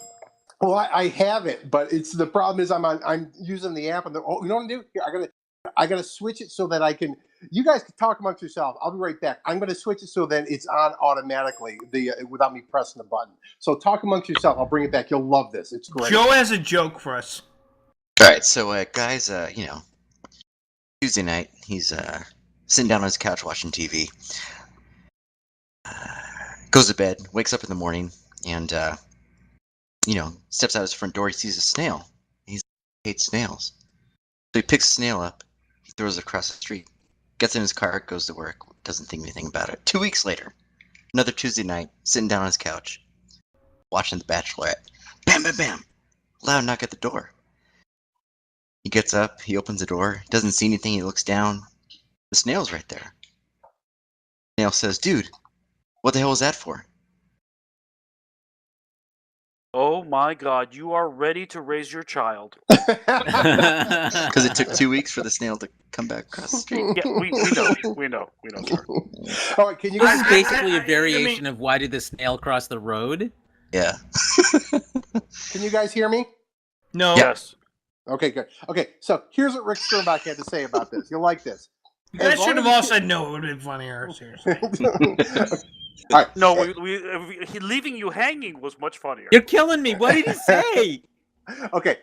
Well, I have it, but the problem is I'm using the app, and you know what I'm gonna do? Here, I gotta switch it so that I can. You guys can talk amongst yourself. I'll be right back. I'm gonna switch it so then it's on automatically without me pressing the button. So talk amongst yourself. I'll bring it back. You'll love this. It's great. Joe has a joke for us. All right, so guys, Tuesday night, he's sitting down on his couch watching TV. Goes to bed, wakes up in the morning, and steps out his front door. He sees a snail. He hates snails, so he picks a snail up. He throws it across the street. Gets in his car, goes to work. Doesn't think anything about it. 2 weeks later, another Tuesday night, sitting down on his couch, watching The Bachelorette. Bam, bam, bam! Loud knock at the door. He gets up. He opens the door. Doesn't see anything. He looks down. The snail's right there. The snail says, "Dude, what the hell was that for?" Oh my God! You are ready to raise your child. Because it took 2 weeks for the snail to come back across the street. Yeah, we know, sir. All right, can you This guys? is basically a variation of why did the snail cross the road? Yeah. Can you guys hear me? No. Yes. Okay, good. Okay, so here's what Rick Sternbach had to say about this. You'll like this. You guys should have all said no. It would have been funnier. Seriously. All right. No, leaving you hanging was much funnier. You're killing me. What did he say? Okay.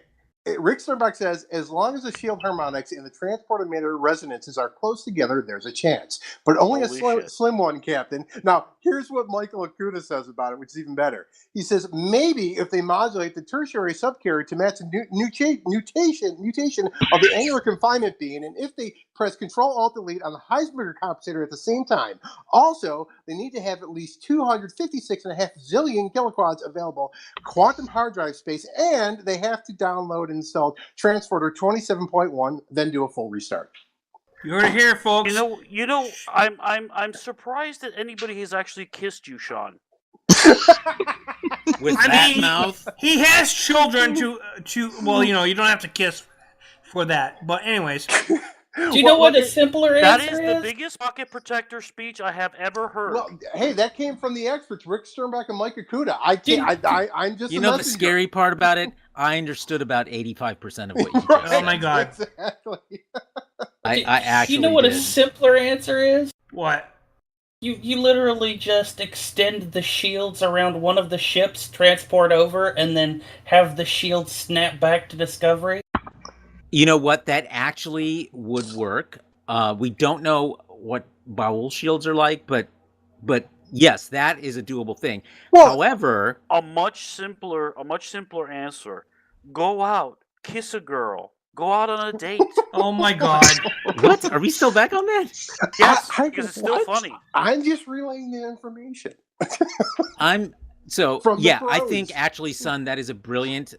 Rick Sternbach says, as long as the shield harmonics and the transport emitter resonances are close together, there's a chance. But only a slim one, Captain. Now, here's what Michael Okuda says about it, which is even better. He says, maybe if they modulate the tertiary subcarrier to match the mutation of the angular confinement being, and if they press Control-Alt-Delete on the Heisenberg compensator at the same time. Also, they need to have at least 256.5 zillion kiloquads available quantum hard drive space, and they have to download and install Transporter 27.1, then do a full restart. You heard it here, folks. I'm surprised that anybody has actually kissed you, Sean. With that mouth? He has children to well, you don't have to kiss for that. But anyways. Do you know what a simpler answer is? That is the biggest pocket protector speech I have ever heard. Well, hey, that came from the experts, Rick Sternbach and Mike Okuda. I'm just You a know the messenger. scary part about it? I understood about 85% of what you just Right. said. Oh my God. Exactly. I actually You know what did. a simpler answer is? What? You literally just extend the shields around one of the ships, transport over, and then have the shield snap back to Discovery. You know what? That actually would work. We don't know what Baul shields are like, but yes, that is a doable thing. Well, However, a much simpler answer. Go out, kiss a girl, go out on a date. Oh my God. what? Are we still back on that? Yes, I- because it's still funny. I'm just relaying the information. From the I pros. think actually, son, that is a brilliant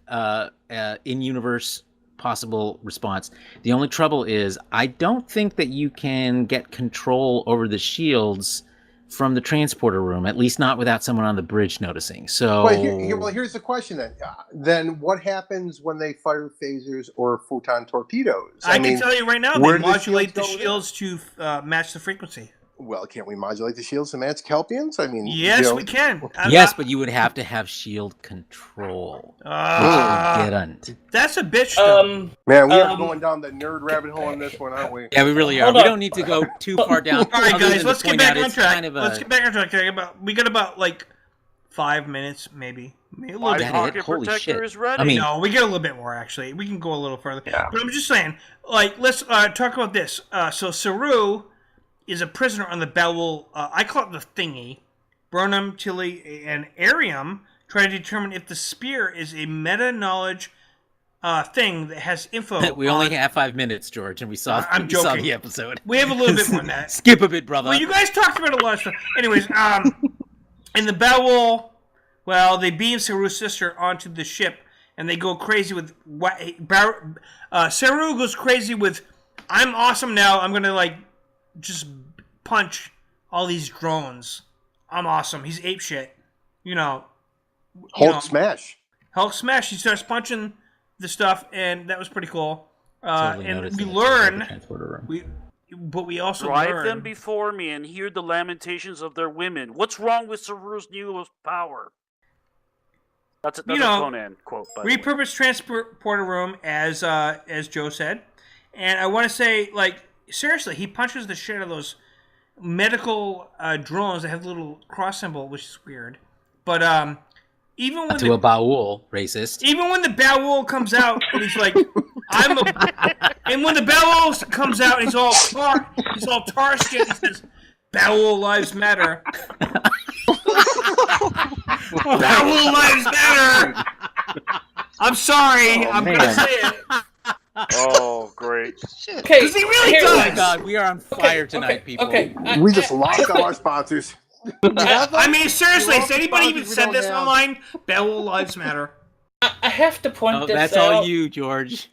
in-universe possible response. The only trouble is I don't think that you can get control over the shields from the transporter room, at least not without someone on the bridge noticing. So Well, here's the question then. Then what happens when they fire phasers or photon torpedoes? I can tell you right now, they where do the modulate the shields go shields to match the frequency. Well, can't we modulate the shields to match Kelpians? I mean, Yes, we can. Yes, but you would have to have shield control. Which we didn't. That's a bitch, though. Man, we are going down the nerd rabbit hole on this one, aren't we? Yeah, we really are. We don't need to go too far down. All right, guys, let's get back on track. Kind of Let's get back on track. We got about like 5 minutes, maybe a little bit. Pocket Holy protector shit. is ready. I mean, No, we get a little bit more, actually. We can go a little further. Yeah. But I'm just saying, like, let's talk about this. So Saru is a prisoner on the Bowel. I call it the thingy. Burnham, Tilly, and Arium try to determine if the spear is a meta-knowledge thing that has info. we only have 5 minutes, George, and we saw the episode. We have a little bit more than that. Skip a bit, brother. Well, you guys talked about a lot of stuff. Anyways, in the Bowel, well, they beam Saru's sister onto the ship, and they go crazy with Saru goes crazy with, I'm awesome now. I'm gonna like just punch all these drones. I'm awesome. He's apeshit. Hulk smash. Hulk smash. He starts punching the stuff, and that was pretty cool. And we learn. But we also drive them before me and hear the lamentations of their women. What's wrong with Saru's newest power? That's a Conan quote. Repurposed transporter room, as Joe said, and I want to say, like, seriously, he punches the shit out of those medical drones that have a little cross symbol, which is weird. But even when a Baul racist. Even when the Baul comes out and he's like, and when the Baul comes out and he's all tar skin, he says, "Baul lives matter." Baul lives matter. I'm sorry. I'm gonna say it. Oh, great. Okay, because he really does. Oh my God, we are on fire tonight, people. Okay, we just lost all our sponsors. I mean, seriously, has anybody even said this online? Baul lives matter. I have to point this out. That's all you, George.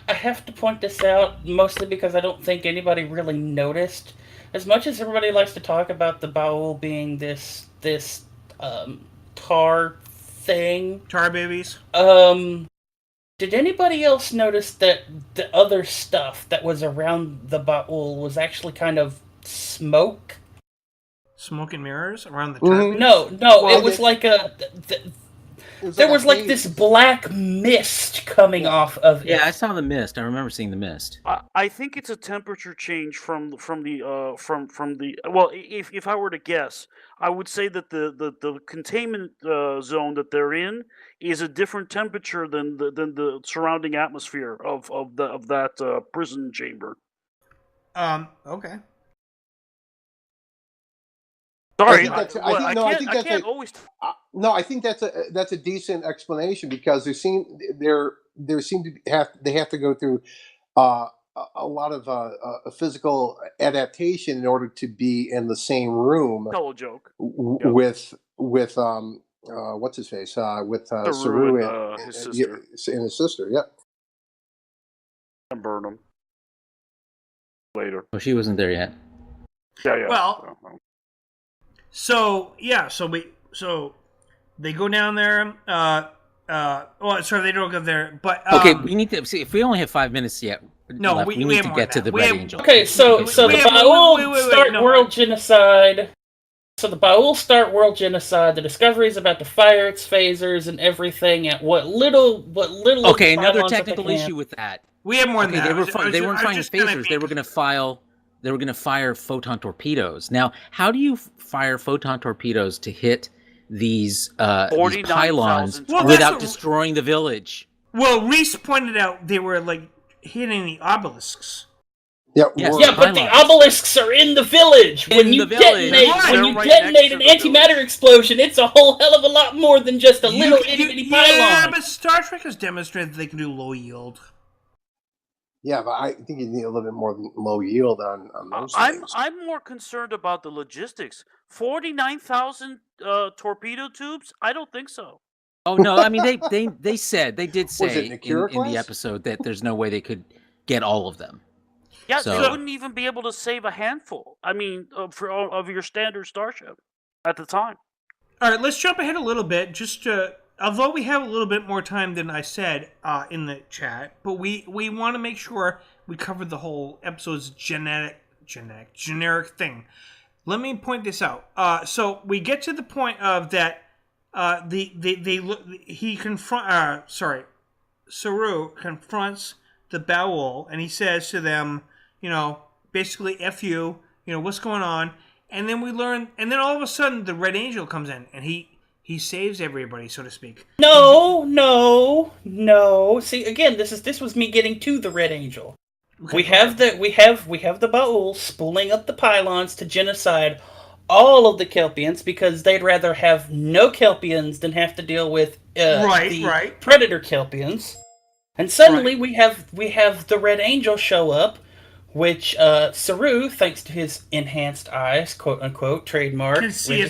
I have to point this out mostly because I don't think anybody really noticed. As much as everybody likes to talk about the Baul being this tar thing, tar babies. Did anybody else notice that the other stuff that was around the Baul was actually kind of smoke? Smoke and mirrors around the tar babies? No, it was like a. There was like this black mist coming off of it. Yeah, I saw the mist. I remember seeing the mist. I think it's a temperature change from the. Well, if I were to guess, I would say that the containment zone that they're in is a different temperature than the surrounding atmosphere of that prison chamber. Okay. Sorry, I think that's a decent explanation because they seem to have to go through a lot of physical adaptation in order to be in the same room. Tell a joke. With what's his face with Saru and his sister. And his sister. Yep. And burn them later. Oh, she wasn't there yet. Yeah. Well. So they go down there. Sorry, they don't go there. But okay, we need to see if we only have 5 minutes yet. No, left, we need to get to the Red Angel. Okay, so the Baul start world genocide. So the Baul start world genocide. The Discovery is about to fire its phasers and everything at what little. Okay, another technical issue with that. We have more than that. They weren't firing phasers. They were going to fire photon torpedoes. Now, how do you fire photon torpedoes to hit these pylons without destroying the village? Well, Reese pointed out they were like hitting the obelisks. But the obelisks are in the village. When you detonate an antimatter explosion, it's a whole hell of a lot more than just a little itty-bitty pylon. Yeah, but Star Trek has demonstrated that they can do low yield. Yeah, but I think you need a little bit more low yield on those things. I'm more concerned about the logistics. 49,000 torpedo tubes? I don't think so. Oh no! I mean, they did say in the episode that there's no way they could get all of them. Yeah, they wouldn't even be able to save a handful. I mean, of your standard starship at the time. All right, let's jump ahead a little bit. Just although we have a little bit more time than I said in the chat, but we want to make sure we cover the whole episode's generic thing. let me point this out. So we get to the point of that. Saru confronts the Baul, and he says to them, basically, F you, what's going on? And then we learn, and then all of a sudden, the Red Angel comes in, and he saves everybody, so to speak. No. See, again, this was me getting to the Red Angel. Okay, we have the Baul spooling up the pylons to genocide all of the Kelpians because they'd rather have no Kelpians than have to deal with the predator Kelpians. And suddenly we have the Red Angel show up, which Saru, thanks to his enhanced eyes, quote unquote, trademark, can see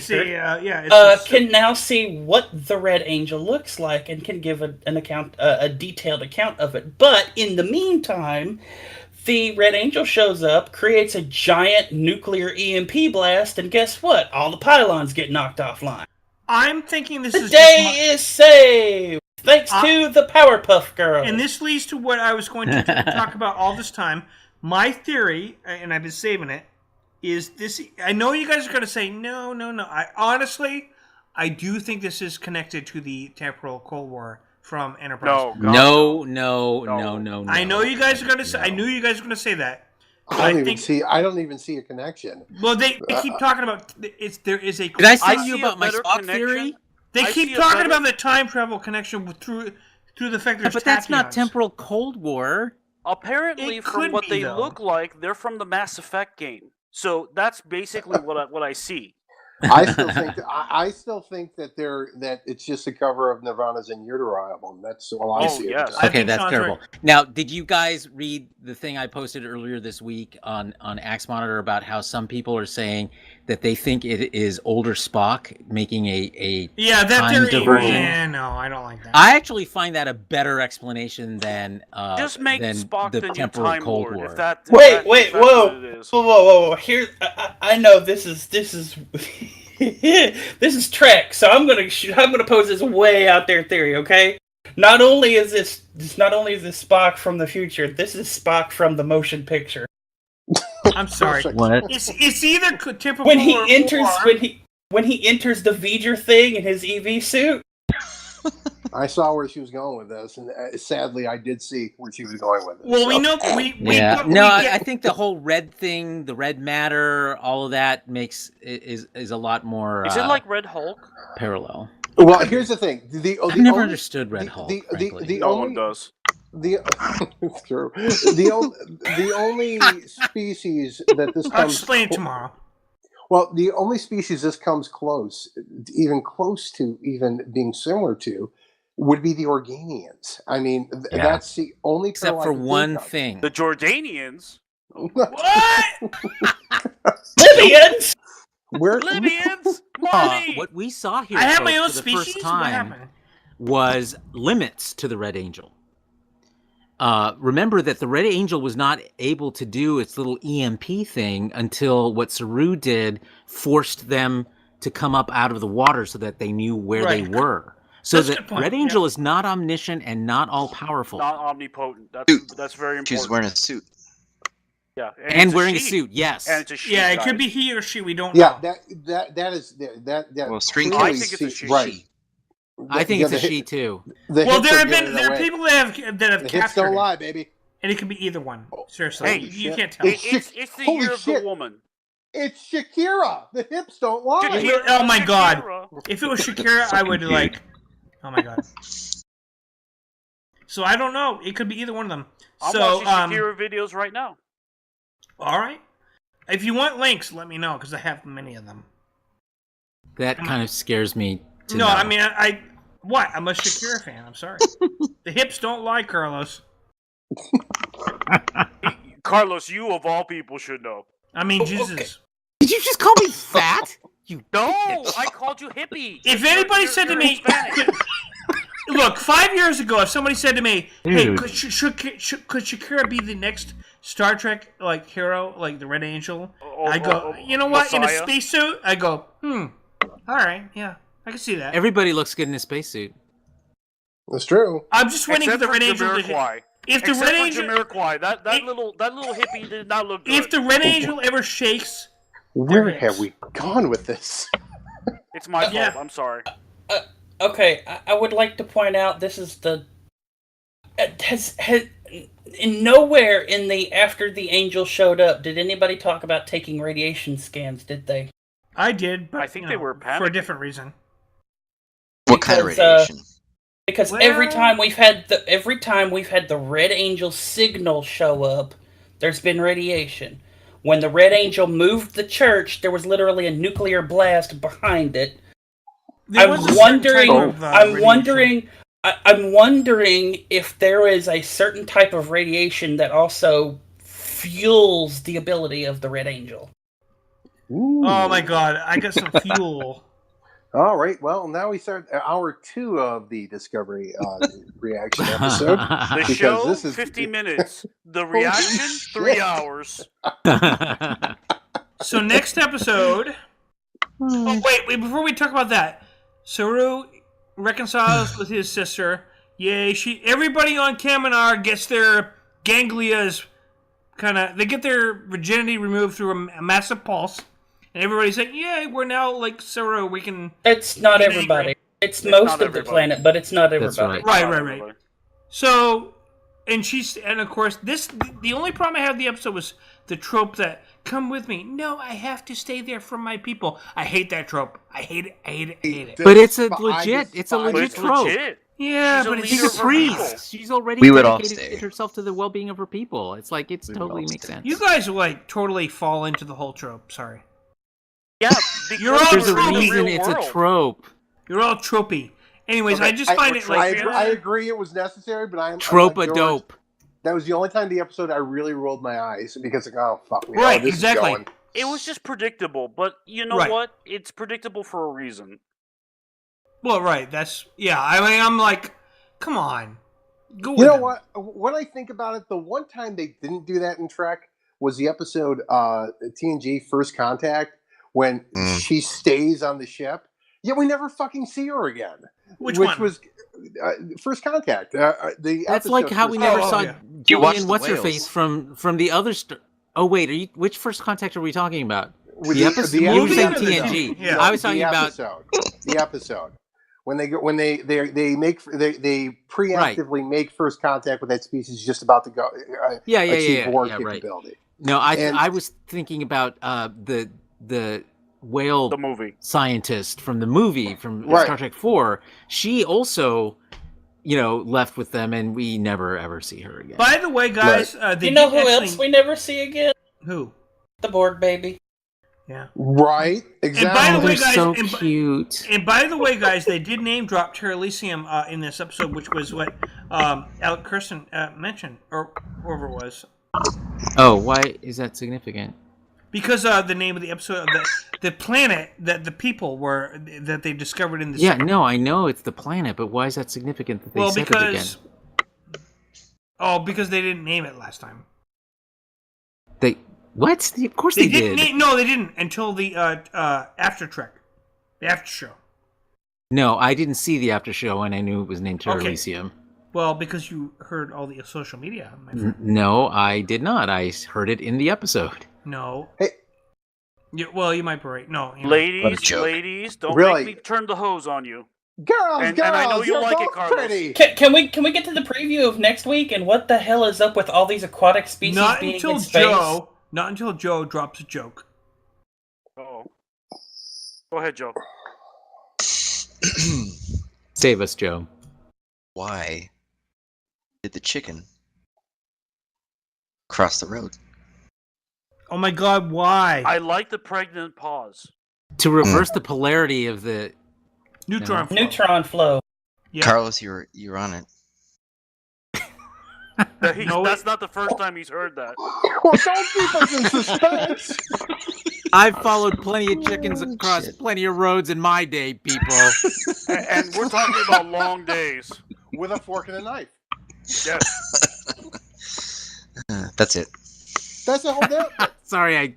can now see what the Red Angel looks like and can give a detailed account of it. But in the meantime, the Red Angel shows up, creates a giant nuclear EMP blast, and guess what? All the pylons get knocked offline. I'm thinking this the day is saved. Thanks to the Powerpuff Girls. And this leads to what I was going to talk about all this time. My theory, and I've been saving it, is this. I know you guys are going to say, no. I do think this is connected to the temporal Cold War from Enterprise. No. I know you guys are going to say. I knew you guys were going to say that. I don't even see a connection. Well, they keep talking about there is a. Did I say you about my Spock theory? They keep talking about the time travel connection through the fact that there's but that's not temporal Cold War. Apparently, from what they look like, they're from the Mass Effect game. So that's basically what I see. I still think that it's just a cover of Nirvana's In Utero album. That's all I see. Yes. Okay, that's terrible. Right. Now, did you guys read the thing I posted earlier this week on Axe Monitor about how some people are saying that they think it is older Spock making a time diversion? Yeah, no, I don't like that. I actually find that a better explanation than just make Spock the temporal Time Cold Lord. War. Wait, whoa! Here, I know this is. This is Trek, so I'm gonna pose this way out there theory, okay? Not only is this Spock from the future, this is Spock from the motion picture. I'm sorry. What? It's either typical when he enters the V'ger thing in his EV suit. I saw where she was going with this, and sadly, I did see where she was going with it. Well, so. I think the whole red thing, the red matter, all of that is a lot more. Is it like Red Hulk? Parallel. Well, here's the thing. I've never understood Red Hulk. No one does. It's true. The only species that this comes. I'll explain it tomorrow. Well, the only species this comes close to even being similar to, would be the Organians. I mean, that's the only. Except for one thing. The Jordanians. What? Libyans. Libyans. What we saw here, I have my own for the species. first time was limits to the Red Angel. Remember that the Red Angel was not able to do its little EMP thing until what Saru did forced them to come up out of the water so that they knew where they were. So the Red Angel is not omniscient and not all-powerful. Not omnipotent. That's very important. She's wearing a suit. Yeah, and wearing a suit, yes. And it's a she. Yeah, it could be he or she. We don't know. Yeah, that is. Well, string I think it's a she. Right. I think it's a she too. Well, there are people that have the hips don't lie, baby. And it could be either one. Seriously, hey, you can't tell. It's the year of the woman. It's Shakira. The hips don't lie. Shakira, oh my god! If it was Shakira, I would like. Oh my god. So I don't know. It could be either one of them. I'm watching Shakira videos right now. All right. If you want links, let me know because I have many of them. That kind of scares me. No, I mean, I'm a Shakira fan. I'm sorry. The hips don't lie, Carlos. Carlos, you of all people should know. I mean, Jesus. Okay. Did you just call me fat? No, I called you hippie. If anybody said to me, look, 5 years ago, if somebody said to me, "Hey, could Shakira be the next Star Trek hero, like the Red Angel?" I go, you know what? Messiah? In a spacesuit, I go, all right, yeah, I can see that. Everybody looks good in a spacesuit. That's true. I'm just waiting Except for the Red Angel to Jamiroquai. If the Red Angel, Jamiroquai, that little hippie did not look good. If the Red Angel ever shakes Where They're have hips. we gone with this? It's my fault. Yeah. I'm sorry. Okay, I would like to point out this is the has in nowhere in the after the angel showed up did anybody talk about taking radiation scans? Did they? I did, but I think they were for a panicking. different reason. What kind of Because, radiation? Because Well- every time we've had the red angel signal show up, there's been radiation. When the red angel moved the church, there was literally a nuclear blast behind it. There was a certain type of, radiation. I'm wondering if there is a certain type of radiation that also fuels the ability of the red angel. Ooh. Oh my god, I got some fuel. All right. Well, now we start hour 2 of the Discovery reaction episode. The Because show, this is- 50 minutes. The reaction, 3 shit. hours. So next episode. Oh wait! Before we talk about that, Saru reconciles with his sister. Yay! Everybody on Kaminar gets their ganglias they get their virginity removed through a massive pulse, and everybody's like, "Yay! We're now like Saru. We can." It's not everybody. It's most not of the everybody. planet, but it's not everybody. right. Right. So, and of course, the only problem I had with the episode was the trope that come with me. No, I have to stay there for my people. I hate that trope. I hate it. But it's a I legit. It's a despise But legit it's trope. legit. Yeah, She's a but it's leader She's a of her people. priest. She's already We would all dedicated stay. herself to the well-being of her people. It's like it's We would totally all makes stay. sense. You guys like totally fall into the whole trope. Sorry, Yeah, because You're all There's a we're in the reason real it's world. a trope. you're all tropey. Anyways, Okay, I just find it like I agree it was necessary, but I'm Trope like a George. dope. That was the only time the episode I really rolled my eyes because like, oh fuck, we know Right, where this exactly. is going. It was just predictable, but you know Right. what? It's predictable for a reason. well, right. That's I mean, I'm like, come on, go. You with know it. what? When I think about it, the one time they didn't do that in Trek was the episode TNG First Contact when she stays on the ship. Yet we never fucking see her again. Which which one? was First Contact. That's like how we First never Oh, saw yeah. You watched Jillian the what's her whales. face from the other. Oh wait, which First Contact are we talking about? With The episode. the You were saying episode. TNG. Yeah. I was the talking about. episode. The episode when they preemptively make first contact with that species just about to go achieve Borg right. capability. No, And- I was thinking about the whale The movie. scientist from the movie from Right. Star Trek 4. She also, left with them, and we never ever see her again. By the way, guys, they You know did who actually- else we never see again? Who? The Borg baby. Yeah. Right? Exactly. And by the way, they're guys, so and- cute. And by the way, guys, they did name drop Terralisium in this episode, which was what Alec Kirsten mentioned, or whoever it was. Oh, why is that significant? Because the name of the episode, the planet that the people were that they discovered in the Yeah, no, I know it's the planet, but why is that significant that they said it again? Because they didn't name it last time. They what? Of course they did. No, they didn't until the after Trek, the after show. No, I didn't see the after show, and I knew it was named Terra Okay. Elysium. Well, because you heard all the social media, my friend. No, I did not. I heard it in the episode. No. Hey. Well, you might be right. No. What a Ladies, joke. don't Really? make me turn the hose on you. Girls, And I know you you're like it, both Carlos. pretty. Can we get to the preview of next week and what the hell is up with all these aquatic species Not being until in space? Not until Joe drops a joke. Oh. Go ahead, Joe. Save us, Joe. Why did the chicken cross the road? Oh my God! Why? I like the pregnant pause. To reverse the polarity of the Neutron. flow. Neutron flow. Yeah. Carlos, you're on it. No, That's not the first time he's heard that. Well, don't keep us in suspense. I've followed plenty of chickens across plenty of roads in my day, people. And we're talking about long days. With a fork and a knife. Yes. That's it. That's the whole deal. Sorry, I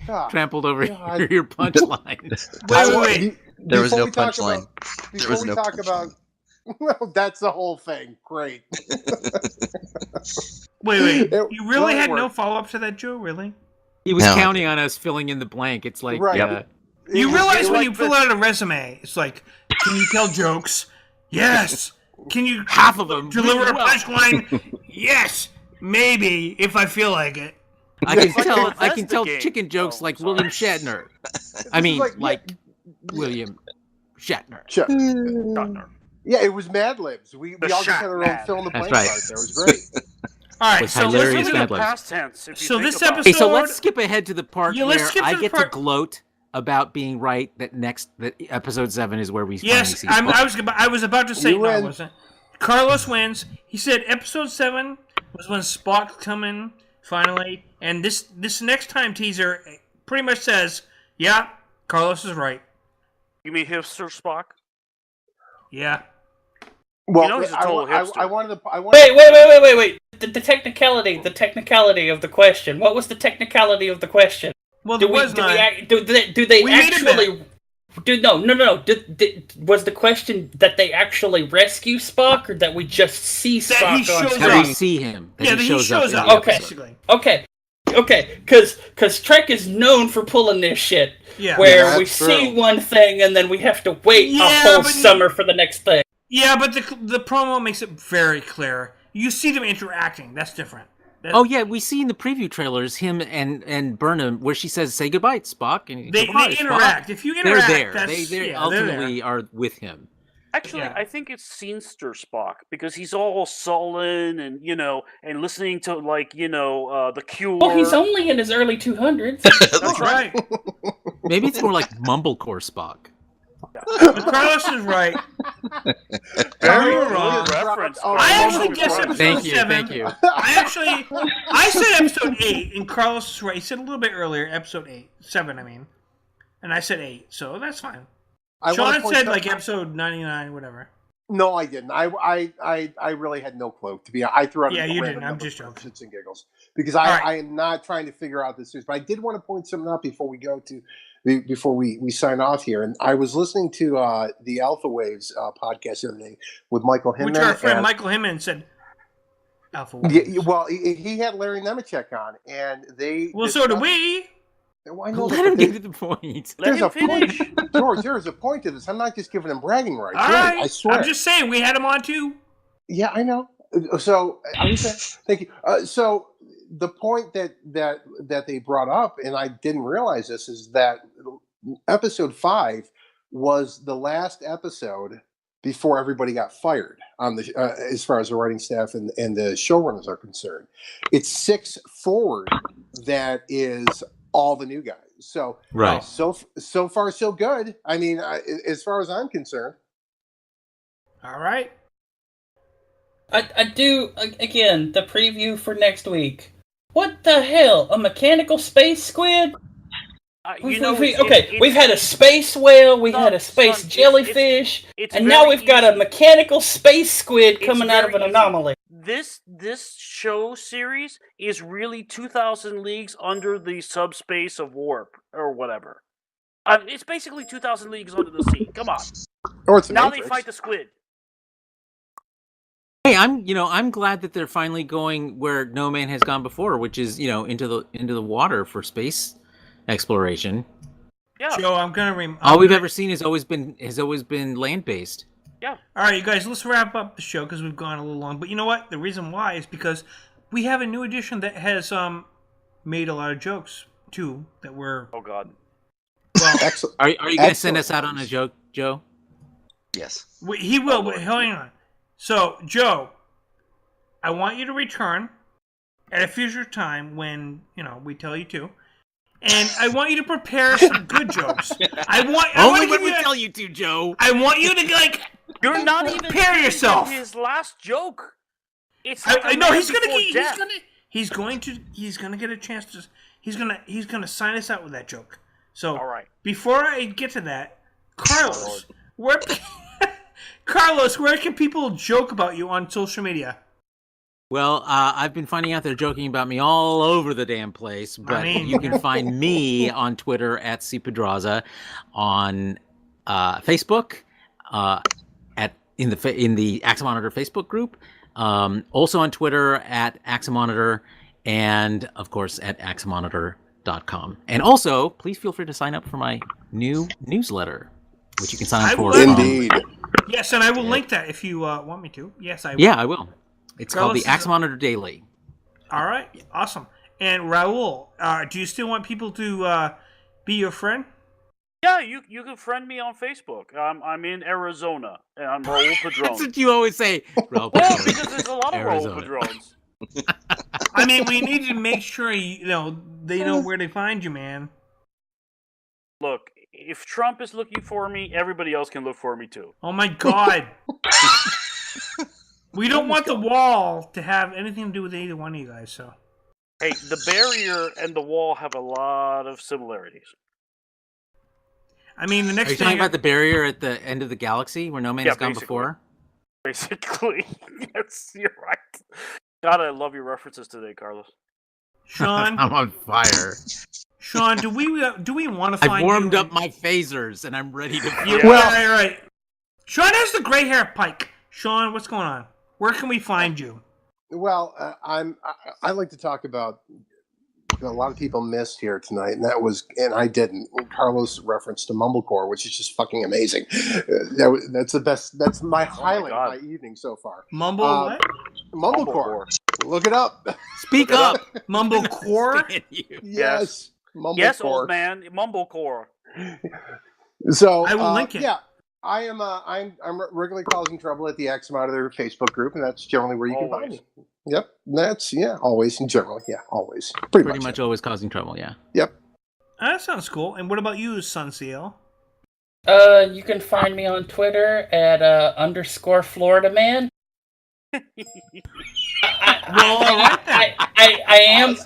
Ah. trampled over God. your punchline. Wait. There was Before no we talk punchline. about- There Before was we no talk about, well, that's the whole thing. Great. Wait. It You really had no worked. follow up to that, Joe? Really? He was No. counting on us filling in the blank. It's like, Right. You realize when like you fill out a resume, it's like, can you tell jokes? Yes. Can you half of them deliver a really well. punchline? Yes. Maybe if I feel like it. I can like a tell. I can Bethesda tell game. chicken jokes Oh, like sorry. William Shatner. I mean, like, William Shatner. Sure. Shatner. Yeah, it was Mad Libs. We all just had our own Shat fill in the That's blank right. part there. It was great. All right, With so hilarious let's It's get in to Mad the Libs. past tense. If you So think this about episode- it. Hey, so let's skip ahead to the part Yeah, let's where skip to I the get part- to gloat about being right that episode 7 is where we finally Yes, see. I was about to say You no, I win. wasn't. Carlos wins. He said episode 7 was when Spock come in finally, and this next time teaser pretty much says, yeah, Carlos is right. You mean hipster Spock? Yeah. Well, You know he's a total hipster. I wanted to. Wait. The technicality of the question. What was the technicality of the question? Well, there was none. Do they We made a actually? No. Was the question that they actually rescue Spock, or that we just see That Spock he on shows that up. we screen? see him. That Yeah, he that he shows shows up. up, in the Okay. episode. Okay, because Trek is known for pulling this shit, Yeah. where Yeah, we that's see true. one thing and then we have to wait Yeah, a whole but- summer for the next thing. Yeah, but the promo makes it very clear. You see them interacting. That's different. Oh yeah, we see in the preview trailers him and Burnham where she says, "Say goodbye, Spock." And They "Goodbye, interact. Spock." If you They're interact, there. that's, They yeah, ultimately are with him. Actually, Yeah. I think it's Scenester Spock because he's all sullen and and listening to the Cure. Well, he's only in his early 200s. That's right. Maybe it's more like Mumblecore Spock. But Carlos is right. Very You're good wrong. reference. Oh, I Carlos. actually guessed episode Thank you, 7. thank you. I said episode 8, and Carlos is right. He said a little bit earlier, episode 7, I mean. And I said 8, so that's fine. I Sean wanna had point said out- like episode 99, whatever. No, I didn't. I really had no clue. To be honest, I threw out. Yeah, a you random didn't. I'm number just for joking. shits and giggles because right. I am not trying to figure out this series. But I did want to point something out before we go to before we sign off here. And I was listening to the Alpha Waves podcast the other day with Michael Hinman. Which our friend and- Michael Hinman said Alpha Yeah, Waves. well, he had Larry Nemechek on, and they. Well, so do discussed- we. Well, I know Let that, him but they- get to the point. Let there's him a point, finish. George. There is a point to this. I'm not just giving him bragging rights. All Really, right. I swear. I'm just saying, we had him on too. Yeah, I know. So I'm saying, thank you. So the point that they brought up, and I didn't realize this, is that episode 5 was the last episode before everybody got fired on the as far as the writing staff and the showrunners are concerned. It's 6 forward that is all the new guys. So Right. so far so good. I mean, as far as I'm concerned. All right. I do, again, the preview for next week. What the hell? A mechanical space squid? We've had a space whale, we had a space jellyfish, it's and now very we've got a easy. mechanical space squid It's coming out of very an easy. anomaly. This show series is really 2,000 leagues under the subspace of warp or whatever. It's basically 2,000 leagues under the sea. Come on. Or it's the Now Matrix. they fight the squid. Hey, I'm glad that they're finally going where no man has gone before, which is into the water for space exploration. Yeah. Joe, I'm gonna. All we've ever seen has always been land based. Yeah. All right, you guys, let's wrap up the show because we've gone a little long. But you know what? The reason why is because we have a new edition that has made a lot of jokes too. That were Oh God. well, Excellent. Are you going to send Excellent. us out on a joke, Joe? Yes. he will. But hang on. So, Joe, I want you to return at a future time when we tell you to, and I want you to prepare some good jokes. I want Only to when give we you. tell you to, Joe. I want you to You're not even Prepare finished yourself. with his last joke. It's like I a know man he's gonna before get. death. He's going to get a chance to. He's gonna sign us out with that joke. So, All right. before I get to that, Carlos, where can people joke about you on social media? Well, I've been finding out they're joking about me all over the damn place, but you can find me on Twitter at cpedraza, on Facebook, in the Axomonitor Facebook group, also on Twitter at Axomonitor, and of course at Axomonitor mycelial.com. And also, please feel free to sign up for my new newsletter, which you can sign up for. Indeed. Yes, and I will link that if you want me to. Yes, I will. Yeah, I will. It's called Carlos the Axe Monitor Daily. All right, awesome. And Raul, do you still want people to be your friend? Yeah, you can friend me on Facebook. I'm in Arizona, and I'm Raul Padron. That's what you always say. Well, because there's a lot of Raul Arizona. Padrons. I mean, we need to make sure they know where to find you, man. Look, if Trump is looking for me, everybody else can look for me too. Oh my God. We don't want the wall to have anything to do with either one of you guys, so. Hey, the barrier and the wall have a lot of similarities. I mean, the next Are you thing talking about the barrier at the end of the galaxy where no man has gone basically. before? Basically, yes, you're right. God, I love your references today, Carlos. Sean, I'm on fire. Sean, do we want to find I've warmed you up my phasers and I'm ready to. Yeah, right. Sean has the gray hair pike. Sean, what's going on? Where can we find you? Well, I like to talk about a lot of people missed here tonight, and I didn't. Carlos reference to Mumblecore, which is just fucking amazing. That's the best. That's my highlight of my evening so far. What? Mumblecore. Look it up. Speak up. Mumblecore? Yes. Mumblecore. Yes, old man. Mumblecore. So I will link it. Yeah. I'm regularly causing trouble at the Axe Monitor Facebook group, and that's generally where you can find me. Yep, that's always in general, always, pretty much always causing trouble, yeah. Yep. That sounds cool. And what about you, Sunseal? You can find me on Twitter at _Florida Man. I am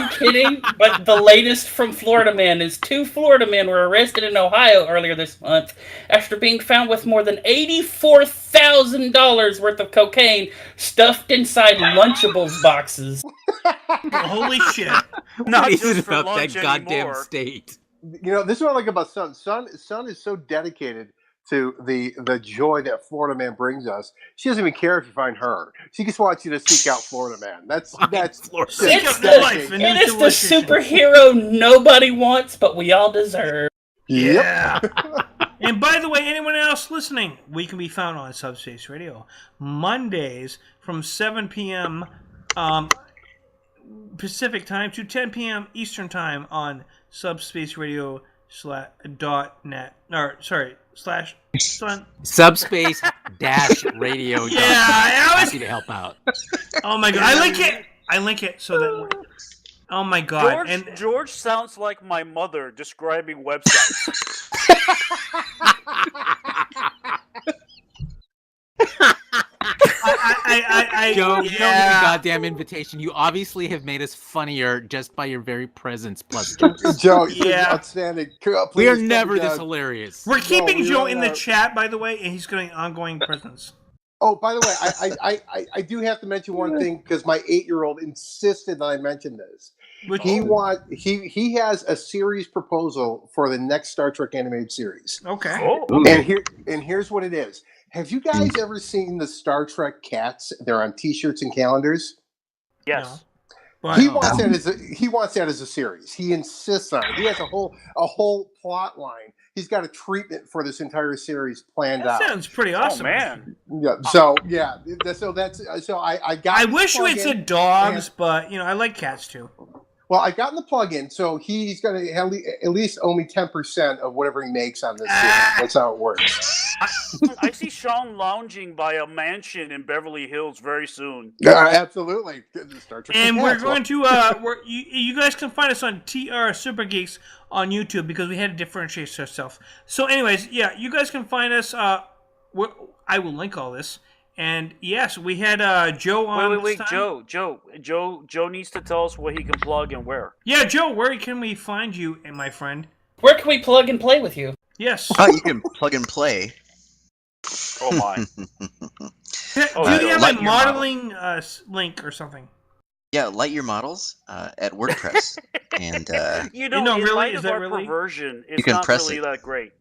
kidding. But the latest from Florida Man is 2 Florida men were arrested in Ohio earlier this month after being found with more than $84,000 worth of cocaine stuffed inside Lunchables boxes. Holy shit! Not what just is it for about lunch that goddamn anymore. state? This is what I like about Sun. Sun is so dedicated to the joy that Florida Man brings us. She doesn't even care if you find her. She just wants you to seek out Florida Man. That's It's the superhero nobody wants, but we all deserve. Yeah. And by the way, anyone else listening, we can be found on Subspace Radio Mondays from 7 p.m. Pacific time to 10 p.m. Eastern time on subspaceradio.net. Subspace-radio. Yeah, I was happy to help out. Oh my God, I link it so that. Oh my God, George sounds like my mother describing websites. Joe, you don't need a goddamn invitation. You obviously have made us funnier just by your very presence plus jokes. Joe, outstanding. We are never this hilarious. We're keeping Joe in the chat, by the way, and he's getting ongoing presence. Oh, by the way, I do have to mention one thing because my 8-year-old insisted that I mention this. He has a series proposal for the next Star Trek animated series. Okay. Oh. And here's what it is. Have you guys ever seen the Star Trek cats? They're on T-shirts and calendars. Yes. No. He wants that as a series. He insists on it. He has a whole plot line. He's got a treatment for this entire series planned out. That sounds pretty awesome. Oh man. Yeah. So I got. I wish we had said dogs, but I like cats too. Well, I got in the plug-in, so he's going to at least owe me 10% of whatever he makes on this series. That's how it works. I see Sean lounging by a mansion in Beverly Hills very soon. Absolutely. Star Trek and we're going to, you guys can find us on TR Super Geeks on YouTube because we had to differentiate ourselves. So anyways, you guys can find us. I will link all this. And yes, we had Joe on. Wait, Joe needs to tell us what he can plug and where. Yeah, Joe, where can we find you, my friend? Where can we plug and play with you? Yes. Oh, you can plug and play. Oh my. Do you have a modeling link or something? Yeah, light your models at WordPress, and in light of our perversion, it's not really that great.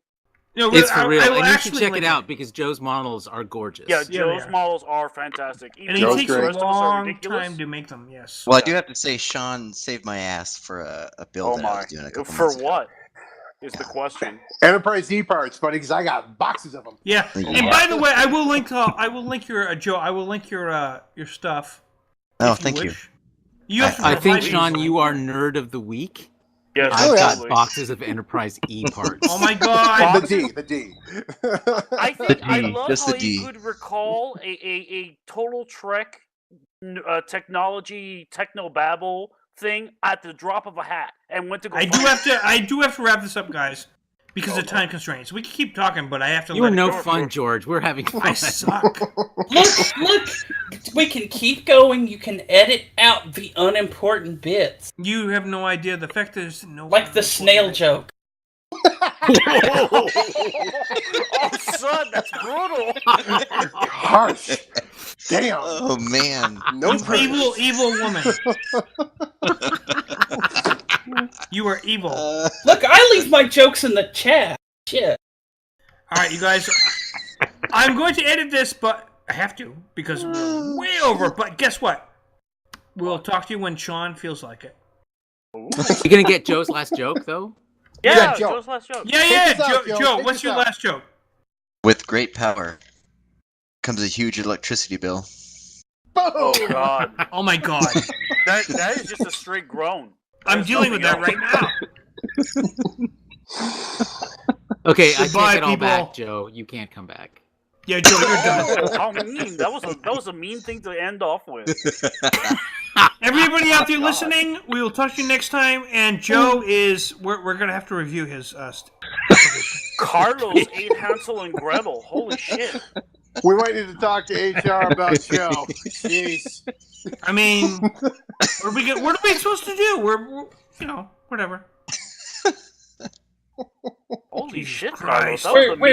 No, It's for real, I will and you should actually check link it out because Joe's models are gorgeous. Yeah, Yeah, Joe's they are. models are fantastic. And Even it though takes the a rest of us are long ridiculous. time to make them. Yes. Well, I Yeah. do have to say, Sean saved my ass for a build Oh that I my! was doing a couple For months ago. what is the question? Enterprise E parts, buddy, because I got boxes of them. Yeah. And by the way, I will link your Joe. I will link your stuff. Oh, if you thank you. wish. You have to I think, provide Sean, these. you are nerd of the week. Yes, I've got absolutely. boxes of Enterprise E parts. Oh my god! The D. I think I D, love just how the you D. could recall a Total Trek technology technobabble thing at the drop of a hat and went to go. I do have to wrap this up, guys, because of time constraints. We can keep talking, but I have to. You were let it no go. fun, George. We're having fun. I suck. Look, we can keep going. You can edit out the unimportant bits, You have no idea. The fact that there's no like the snail joke. Oh, son, that's brutal. Harsh. Damn. Oh man. No You evil woman. You are evil. Look, I leave my jokes in the chat. Shit. All right, you guys. I'm going to edit this, but I have to because we're way over. But guess what? We'll talk to you when Sean feels like it. You gonna get Joe's last joke though? Yeah, Joe. Joe's last joke. Yeah, Take us out, Joe. Joe. Take What's us your out. last joke? With great power comes a huge electricity bill. Oh God, Oh my god. that is just a straight groan. I'm There's dealing with that nothing right now. Okay, I Goodbye, take it all people. back, Joe. You can't come back. Yeah, Joe, you're done. else. How mean! That was a mean thing to end off with. Everybody out there God. listening, we will talk to you next time. And Joe is we're gonna have to review his. Carlos ate Hansel and Gretel. Holy shit! We might need to talk to HR about Joe. Jeez. I mean, what are we supposed to do? We're whatever. Holy Jesus shit, Christ. Carlos! That was a We're